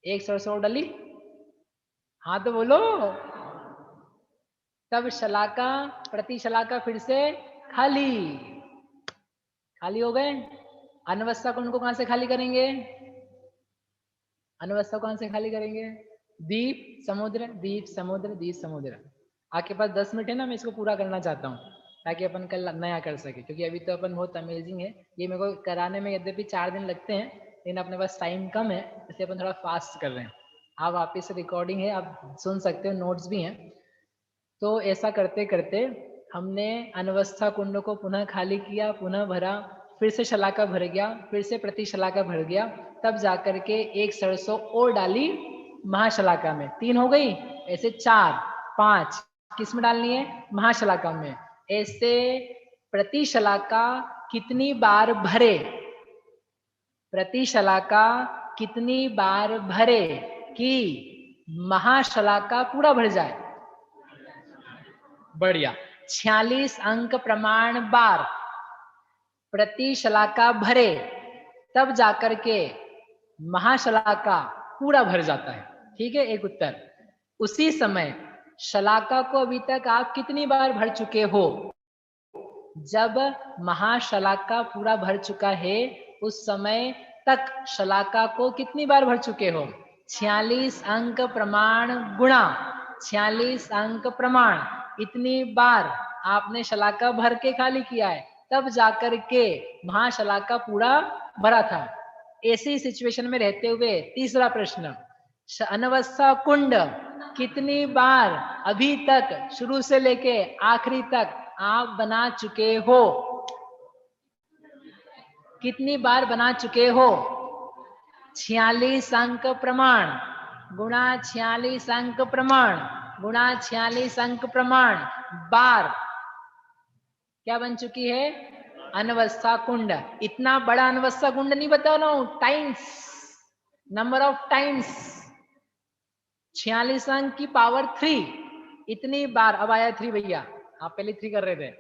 एक सरसों डाली, हाँ तो बोलो। तब शलाका प्रति शलाका फिर से खाली, खाली हो गए। अनवस्था को उनको कहां से खाली करेंगे, अनवस्था कहां से खाली करेंगे, दीप समुद्र, दीप समुद्र, दीप समुद्र। आपके पास 10 मिनट है ना, मैं इसको पूरा करना चाहता हूँ ताकि अपन कल नया कर सके, क्योंकि अभी तो अपन बहुत अमेजिंग है। ये मेरे को कराने में यद्यपि 4 दिन लगते हैं लेकिन अपने पास टाइम कम है, इसलिए अपन थोड़ा फास्ट कर रहे हैं। आप वापिस रिकॉर्डिंग है, आप सुन सकते हो, नोट्स भी हैं। तो ऐसा करते करते हमने अनवस्था कुंड को पुनः खाली किया, पुनः भरा, फिर से शलाका भर गया, फिर से प्रति शलाका भर गया, तब जाकर के एक सरसों और डाली महाशलाका में। 3 हो गई, ऐसे 4 5 किस में डालनी है, महाशलाका में। ऐसे प्रति शलाका कितनी बार भरे, प्रति शलाका कितनी बार भरे कि महाशलाका पूरा भर जाए। बढ़िया, 46 अंक प्रमाण बार प्रति शलाका भरे तब जाकर के महाशलाका पूरा भर जाता है। ठीक है, एक उत्तर। उसी समय शलाका को अभी तक आप कितनी बार भर चुके हो, जब महाशलाका पूरा भर चुका है उस समय तक शलाका को कितनी बार भर चुके हो, 46 अंक प्रमाण गुणा 46 अंक प्रमाण, इतनी बार आपने शलाका भर के खाली किया है, तब जाकर के महाशलाका पूरा भरा था। ऐसी सिचुएशन में रहते हुए तीसरा प्रश्न, अनवस्था कुंड कितनी बार अभी तक शुरू से लेके आखिरी तक आप बना चुके हो, कितनी बार बना चुके हो, 46 अंक प्रमाण गुणा 46 अंक प्रमाण गुणा 46 अंक प्रमाण बार क्या बन चुकी है, अनवस्था कुंड। इतना बड़ा अनवस्था कुंड नहीं बता रहा हूं, टाइम्स, नंबर ऑफ टाइम्स, 46 अंक की पावर 3, इतनी बार। अब आया 3 भैया, आप पहले 3 कर रहे थे।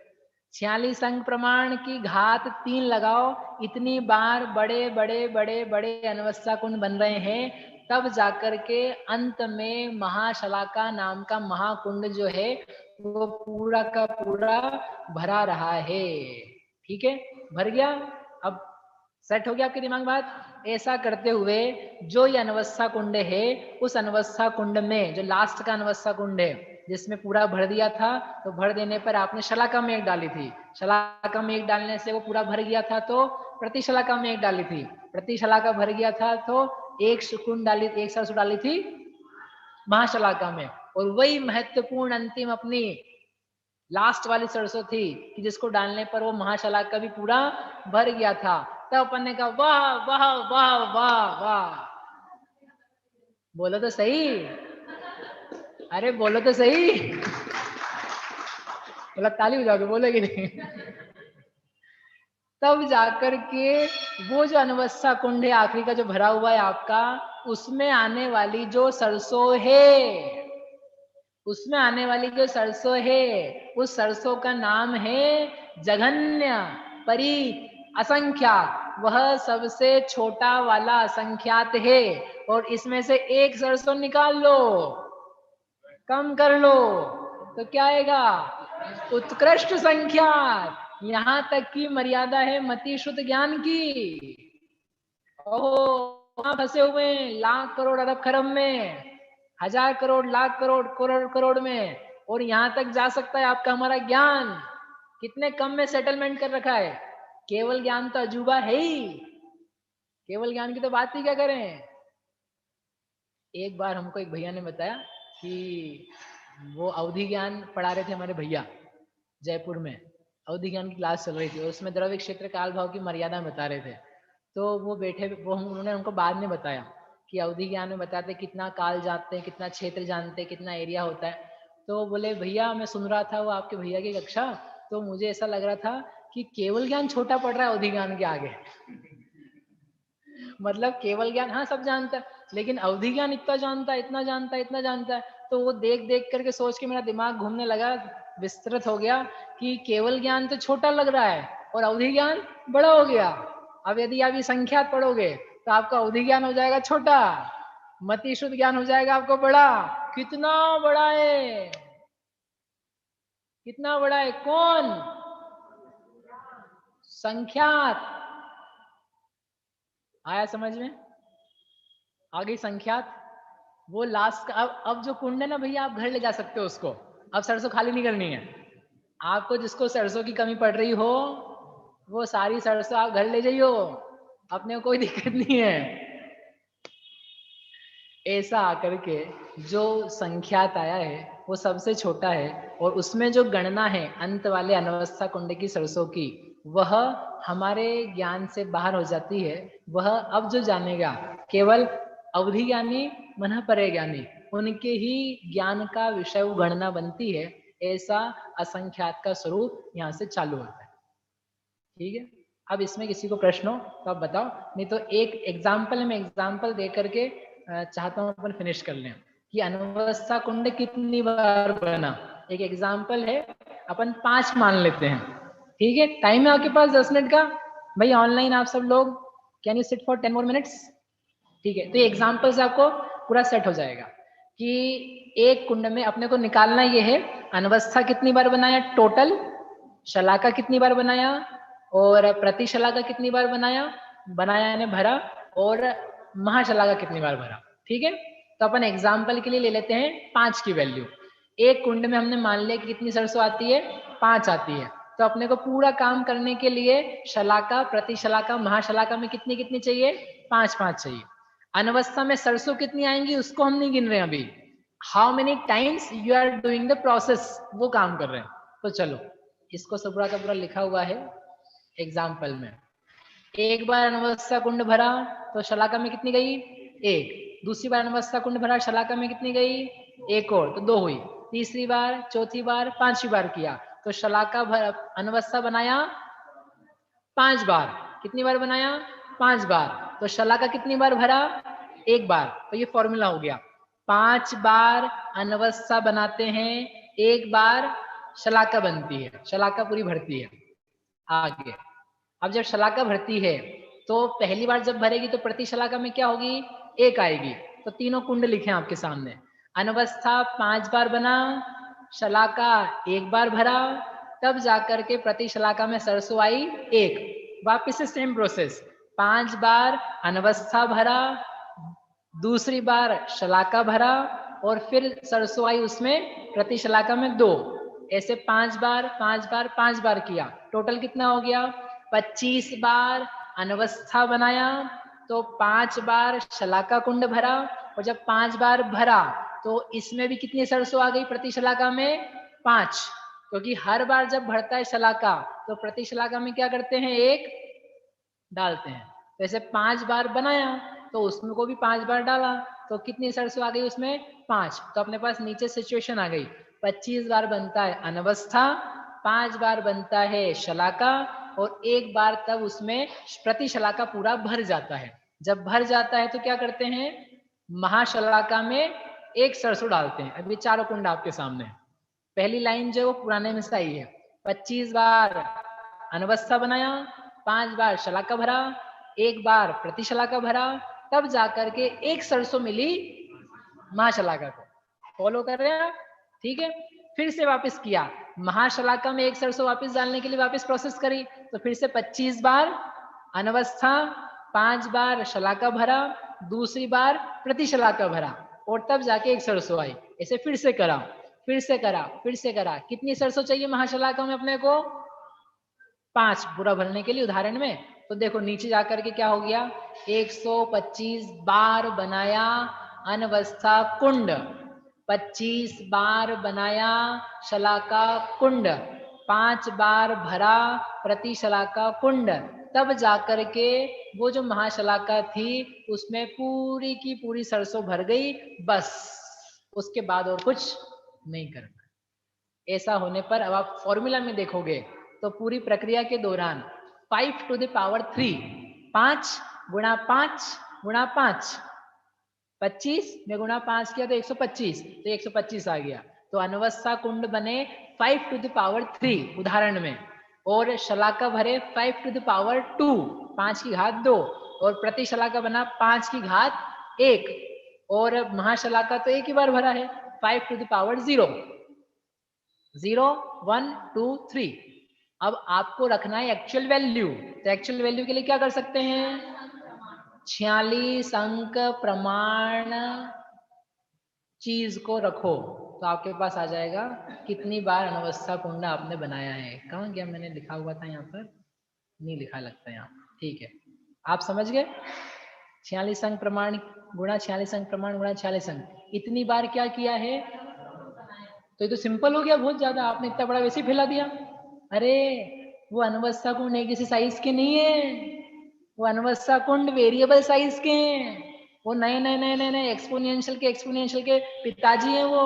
46 अंक प्रमाण की घात 3 लगाओ, इतनी बार बड़े बड़े बड़े बड़े अनवस्था कुंड बन रहे हैं, तब जाकर के अंत में महाशलाका नाम का महाकुंड जो है वो पूरा का पूरा भरा रहा है। ठीक है, भर गया। अब सेट हो गया आपके दिमाग बात। ऐसा करते हुए जो ये अनवस्था कुंड है, उस अनवस्था कुंड में जो लास्ट का अनवस्था कुंड है जिसमें पूरा भर दिया था, तो भर देने पर आपने शलाका में 1 डाली थी, शलाका में 1 डालने से वो पूरा भर गया था, तो प्रति शलाका में 1 डाली थी, प्रति शलाका भर गया था तो 1 कुंड डाली, 1 सरसों डाली थी महाशलाका में। और वही महत्वपूर्ण अंतिम अपनी लास्ट वाली सरसों थी कि जिसको डालने पर वो महाशलाका भी पूरा भर गया था। तब अपन ने कहा वाह वाह वाह वाह वाह, बोलो तो सही, अरे बोलो तो सही, बोला ताली बजाओगे, बोलोगे नहीं। तब जाकर के वो जो अनवस्था कुंड है आखिरी का जो भरा हुआ है आपका, उसमें आने वाली जो सरसों है, उसमें आने वाली जो सरसों है, उस सरसों का नाम है जघन्य परीत असंख्यात। वह सबसे छोटा वाला असंख्यात है और इसमें से 1 सरसों निकाल लो, कम कर लो, तो क्या आएगा, उत्कृष्ट संख्यात। यहां तक की मर्यादा है मति शुद्ध ज्ञान की। ओहो वहां फंसे हुए हैं लाख करोड़ अरब खरब में, हजार करोड़ लाख करोड़ करोड़ करोड़ में, और यहाँ तक जा सकता है आपका हमारा ज्ञान। कितने कम में सेटलमेंट कर रखा है। केवल ज्ञान तो अजूबा है ही, केवल ज्ञान की तो बात ही क्या करें। एक बार हमको एक भैया ने बताया कि वो अवधि ज्ञान पढ़ा रहे थे हमारे भैया जयपुर में, अवधि ज्ञान की क्लास चल रही थी और उसमें द्रव्य क्षेत्र काल भाव की मर्यादा बता रहे थे। तो वो बैठे, वो उन्होंने हमको बाद में बताया कि अवधि ज्ञान में बताते कितना काल जानते हैं, कितना क्षेत्र जानते हैं, कितना एरिया होता है। तो बोले भैया मैं सुन रहा था वो आपके भैया की कक्षा, तो मुझे ऐसा लग रहा था कि केवल ज्ञान छोटा पड़ रहा है अवधि ज्ञान के आगे। मतलब केवल ज्ञान हाँ सब जानता है, लेकिन अवधि ज्ञान इतना जानता है, इतना जानता है, इतना जानता है। तो वो देख देख करके सोच के मेरा दिमाग घूमने लगा, विस्तृत हो गया कि केवल ज्ञान तो छोटा लग रहा है और अवधि ज्ञान बड़ा हो गया। अब यदि आप ये संख्यात पढ़ोगे तो आपका अवधि ज्ञान हो जाएगा छोटा, मति शुद्ध ज्ञान हो जाएगा आपको बड़ा। कितना बड़ा है, कितना बड़ा है, कौन? संख्यात। आया समझ में? आ गई संख्यात। वो लास्ट का अब जो कुंड है ना भैया, आप घर ले जा सकते हो उसको। अब सरसों खाली नहीं करनी है आपको। जिसको सरसों की कमी पड़ रही हो वो सारी सरसों आप घर ले जाइयो, अपने को कोई दिक्कत नहीं है। ऐसा आकर के जो संख्यात आया है वो सबसे छोटा है, और उसमें जो गणना है अंत वाले अनवस्था कुंड की सरसों की, वह हमारे ज्ञान से बाहर हो जाती है। वह अब जो जानेगा केवल अवधि ज्ञानी मन परे ज्ञानी, उनके ही ज्ञान का विषय वो गणना बनती है। ऐसा असंख्यात का स्वरूप यहाँ से चालू होता है। ठीक है, अब इसमें किसी को प्रश्न हो तो आप बताओ, नहीं तो एक एग्जाम्पल में एग्जाम्पल दे करके चाहता हूँ अपन फिनिश कर लें कि अनवस्था कुंड कितनी बार बना। एक एग्जाम्पल है, अपन 5 मान लेते हैं। ठीक है, टाइम है आपके पास 10 मिनट का। भाई ऑनलाइन आप सब लोग, can you sit for 10 more minutes? ठीक है, तो ये एग्जाम्पल से आपको पूरा सेट हो जाएगा कि एक कुंड में अपने को निकालना ये है अनवस्था कितनी बार बनाया टोटल, शलाका कितनी बार बनाया, और प्रतिशलाका कितनी बार बनाया यानी भरा, और महाशलाका कितनी बार भरा। ठीक है, तो अपन एग्जाम्पल के लिए ले लेते हैं 5 की वैल्यू। एक कुंड में हमने मान लिया कि कितनी सरसों आती है, 5 आती है। तो अपने को पूरा काम करने के लिए शलाका, प्रतिशलाका, महाशलाका में कितनी कितनी चाहिए? 5 चाहिए। अनवस्था में सरसों कितनी आएंगी उसको हम नहीं गिन रहे हैं अभी। How many times you are doing the process, वो काम कर रहे हैं। तो चलो इसको सब पूरा का पूरा लिखा हुआ है एग्जाम्पल में। एक बार अनवस्था कुंड भरा तो शलाका में कितनी गई? 1। दूसरी बार अनवस्था कुंड भरा, शलाका में कितनी गई? 1 और, तो 2 हुई। तीसरी बार, चौथी बार, 5वीं बार किया तो शलाका अनवस्था बनाया 5 बार। कितनी बार बनाया? 5 बार। तो शलाका कितनी बार भरा? 1 बार। तो ये फॉर्मूला हो गया, 5 बार अनवस्था बनाते हैं, 1 बार शलाका बनती है, शलाका पूरी भरती है। आगे अब जब शलाका भरती है तो पहली बार जब भरेगी तो प्रति शलाका में क्या होगी? 1 आएगी। तो तीनों कुंड लिखे आपके सामने। अनवस्था 5 बार बना, शलाका 1 बार भरा, तब जाकर के प्रति शलाका में सरसों आई 1। वापिस से सेम प्रोसेस, 5 बार अनवस्था भरा, दूसरी बार शलाका भरा, और फिर सरसों आई उसमें प्रति शलाका में 2। ऐसे 5 बार 5 बार 5 बार किया। टोटल कितना हो गया? 25 बार अनवस्था बनाया, तो 5 बार शलाका कुंड भरा, और जब 5 बार भरा तो इसमें भी कितनी सरसों आ गई प्रति शलाका में? 5। क्योंकि हर बार जब भरता है शलाका तो प्रति शलाका में क्या करते हैं? 1 डालते हैं। तो ऐसे 5 बार बनाया तो उसमें को भी 5 बार डाला, तो कितनी सरसों आ गई उसमें? 5। तो अपने पास नीचे सिचुएशन आ गई, 25 बार बनता है अनवस्था, 5 बार बनता है शलाका, और 1 बार तब उसमें प्रति शलाका पूरा भर जाता है। जब भर जाता है तो क्या करते हैं? महाशलाका में 1 सरसों डालते हैं। अभी चारों कुंड आपके सामने। पहली लाइन जो पुराने में से आई है, 25 बार अनवस्था बनाया, 5 बार शलाका भरा, 1 बार प्रति शलाका भरा, तब जाकर के 1 सरसों मिली महाशलाका को। फॉलो कर रहे हैं आप? ठीक है, फिर से वापस किया, महाशलाका में 1 सरसों वापस डालने के लिए वापस प्रोसेस करी, तो फिर से 25 बार अनवस्था, 5 बार शलाका भरा, दूसरी बार प्रति शलाका भरा और तब जाके एक सरसों आई। ऐसे फिर से करा, फिर से करा, फिर से करा। कितनी सरसों चाहिए महाशलाका में अपने को? 5 पूरा भरने के लिए उदाहरण में। तो देखो नीचे जाकर के क्या हो गया, 125 बार बनाया अनवस्था कुंड, 25 बार बनाया शलाका कुंड, 5 बार भरा प्रति शलाका कुंड, तब जाकर के वो जो महाशलाका थी उसमें पूरी की पूरी सरसों भर गई। बस उसके बाद और कुछ नहीं करना। ऐसा होने पर अब आप फॉर्मूला में देखोगे तो पूरी प्रक्रिया के दौरान 5 to the power 3, 5 गुणा 5 गुणा 5, 25 में गुणा 5 किया तो 125, तो 125 आ गया। तो अनवस्था कुंड बने 5 to the power 3 उदाहरण में, और शलाका भरे 5 to the power 2, 5 की घात 2, और प्रति शलाका बना 5 की घात 1, और महाशलाका तो एक ही बार भरा है 5 to the power 0, 0 1 2 3। अब आपको रखना है एक्चुअल वैल्यू, तो एक्चुअल वैल्यू के लिए क्या कर सकते हैं, 46 अंक प्रमाण चीज को रखो, तो आपके पास आ जाएगा कितनी बार अनवस्था कुंड आपने बनाया है। कहाँ गया, मैंने लिखा हुआ था यहाँ पर, नहीं लिखा लगता यहाँ, ठीक है आप समझ गए। 46 अंक प्रमाण गुणा 46 अंक प्रमाण गुणा 46 अंक, इतनी बार क्या किया है। तो ये तो सिंपल हो गया बहुत ज्यादा, आपने इतना बड़ा वैसे ही फैला दिया। अरे वो अनवस्था कुंड एक जैसे साइज के नहीं है, वो अनवस्था कुंड वेरिएबल साइज के हैं, वो नए नए नए नए नए एक्सपोनेंशियल के पिताजी हैं, वो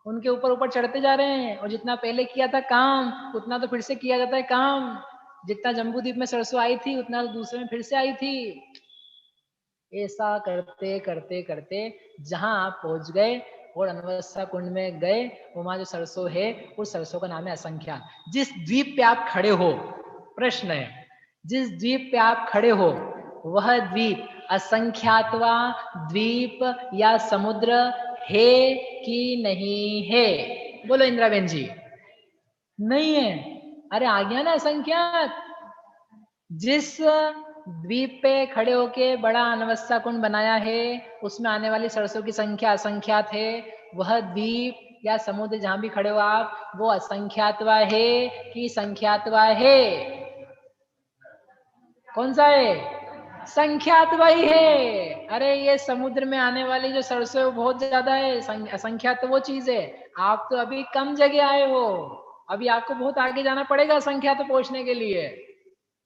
उनके ऊपर ऊपर चढ़ते जा रहे हैं, और जितना पहले किया था काम उतना तो फिर से किया जाता है काम। जितना जम्बूद्वीप में सरसों आई थी उतना दूसरे में फिर से आई थी। ऐसा करते करते करते जहां आप पहुंच गए और अनवस्था कुंड में गए, वहां जो सरसों है उस सरसों का नाम है असंख्यात। जिस द्वीप पे आप खड़े हो, प्रश्न है, जिस द्वीप पे आप खड़े हो वह द्वीप असंख्यातवा द्वीप या समुद्र है कि नहीं है? बोलो इंद्राबेन जी। नहीं है। अरे आ गया ना असंख्यात। जिस द्वीप पे खड़े होके बड़ा अनवस्था कुंड बनाया है उसमें आने वाली सरसों की संख्या असंख्यात है। वह द्वीप या समुद्र जहां भी खड़े हो आप, वो असंख्यातवा है कि संख्यातवा है? कौन सा है? संख्यातवा ही है। अरे ये समुद्र में आने वाली जो सरसों है वो बहुत ज्यादा है, असंख्यात तो वो चीज है। आप तो अभी कम जगह आए हो, अभी आपको बहुत आगे जाना पड़ेगा असंख्यात पहुंचने के लिए।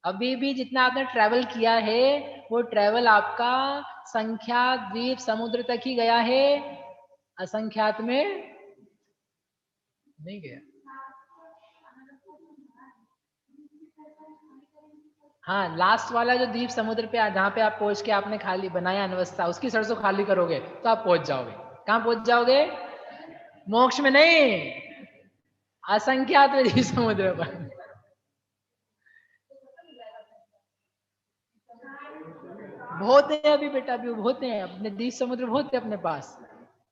अभी भी जितना आपने ट्रैवल किया है वो ट्रैवल आपका संख्यात द्वीप समुद्र तक ही गया है, असंख्यात में नहीं गया। हाँ, लास्ट वाला जो द्वीप समुद्र पे जहाँ पे आप पहुंच के आपने खाली बनाया अनवस्था, उसकी सरसों खाली करोगे तो आप पहुंच जाओगे। कहाँ पहुंच जाओगे? मोक्ष में नहीं, असंख्यात में द्वीप समुद्र पर। बहुत है अभी बेटा, अभी बहुत है अपने द्वीप समुद्र, बहुत है अपने पास।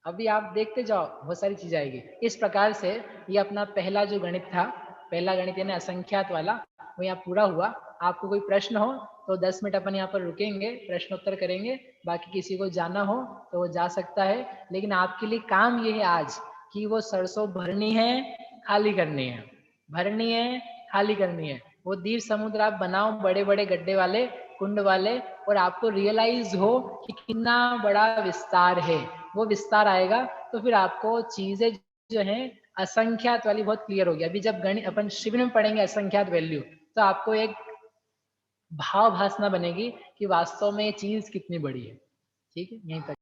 अभी आप देखते जाओ बहुत सारी चीज आएगी। इस प्रकार से ये अपना पहला जो गणित था, पहला गणित यानी असंख्यात वाला, वो यहाँ पूरा हुआ। आपको कोई प्रश्न हो तो 10 मिनट अपन यहाँ पर रुकेंगे, प्रश्नोत्तर करेंगे। बाकी किसी को जाना हो तो वो जा सकता है, लेकिन आपके लिए काम ये है आज कि वो सरसों भरनी है, खाली करनी है, भरनी है, खाली करनी है। वो द्वीप समुद्र आप बनाओ बड़े बड़े गड्ढे वाले, कुंड वाले, और आपको रियलाइज हो कि कितना बड़ा विस्तार है। वो विस्तार आएगा तो फिर आपको चीजें जो है असंख्यात वाली बहुत क्लियर होगी। अभी जब गणित अपन शिविर में पढ़ेंगे असंख्यात वैल्यू, तो आपको एक भाव भासना बनेगी कि वास्तव में ये चीज कितनी बड़ी है। ठीक है, यहीं तक।